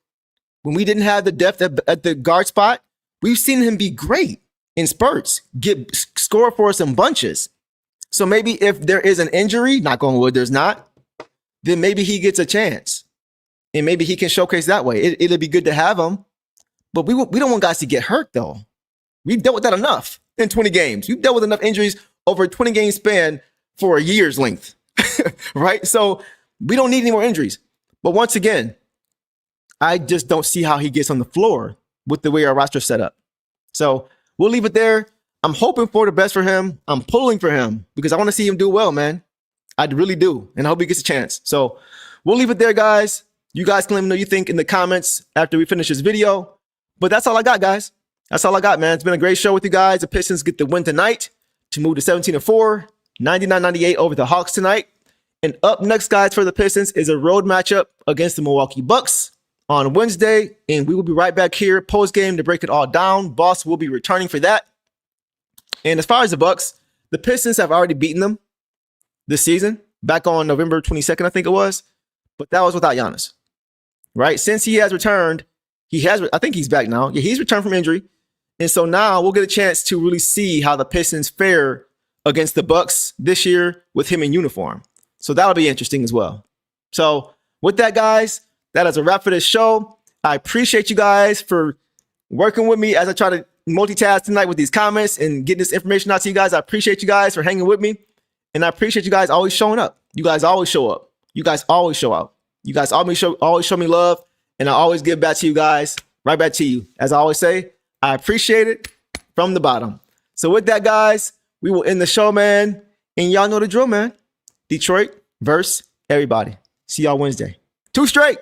When we didn't have the depth at the guard spot, we've seen him be great in spurts, score for us in bunches. So maybe if there is an injury, knock on wood, there's not, then maybe he gets a chance. And maybe he can showcase that way. It'll be good to have him. But we don't want guys to get hurt, though. We've dealt with that enough in 20 games. We've dealt with enough injuries over a 20-game span for a year's length, right? So we don't need any more injuries. But once again, I just don't see how he gets on the floor with the way our roster is set up. So we'll leave it there. I'm hoping for the best for him. I'm pulling for him because I want to see him do well, man. I really do. And I hope he gets a chance. So we'll leave it there, guys. You guys can let me know what you think in the comments after we finish this video. But that's all I got, guys. That's all I got, man. It's been a great show with you guys. The Pistons get the win tonight to move to 17-4, 99-98 over the Hawks tonight. And up next, guys, for the Pistons is a road matchup against the Milwaukee Bucks on Wednesday. And we will be right back here post-game to break it all down. Boss will be returning for that. And as far as the Bucks, the Pistons have already beaten them this season, back on November 22nd, I think it was. But that was without Giannis, right? Since he has returned, I think he's back now. Yeah, he's returned from injury. And so now we'll get a chance to really see how the Pistons fare against the Bucks this year with him in uniform. So that'll be interesting as well. So with that, guys, that is a wrap for this show. I appreciate you guys for working with me as I try to multitask tonight with these comments and getting this information out to you guys. I appreciate you guys for hanging with me. And I appreciate you guys always showing up. You guys always show up. You guys always show out. You guys always show me love. And I always give back to you guys, right back to you. As I always say, I appreciate it from the bottom. So with that, guys, we will end the show, man. And y'all know the drill, man. Detroit versus everybody. See y'all Wednesday. 2 straight.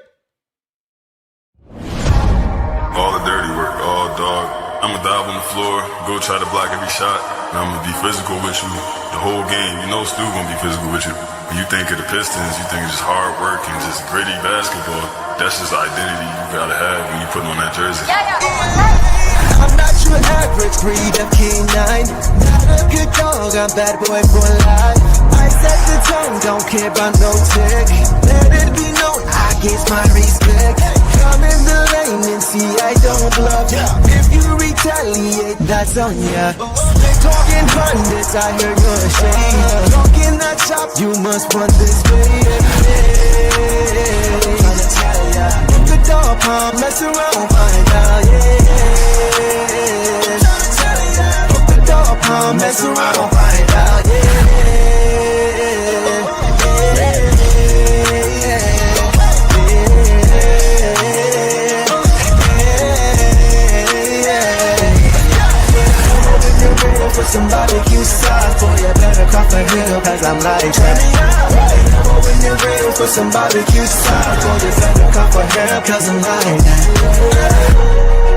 All the dirty work, all dog. I'ma dive on the floor, go try to block every shot, and I'ma be physical with you the whole game. You know Stu gonna be physical with you. When you think of the Pistons, you think it's just hard work and just gritty basketball. That's just the identity you gotta have when you put on that jersey. I'm not your average breed of canine. Not a good dog, I'm bad boy for life. I set the tone, don't care about no tick. Let it be known, I get my respect. Come in the lane and see I don't bluff. If you retaliate, that's on ya. Talking pundits, I hear you're ashamed. Talking that chop, you must want this way. Look at dog palm, mess around, find out, Look at dog palm, mess around, find out, For some barbecue sauce, boy, you better crop a hill, cause I'm like that. When you're real for some barbecue sauce, boy, you better crop a hill, cause I'm like that.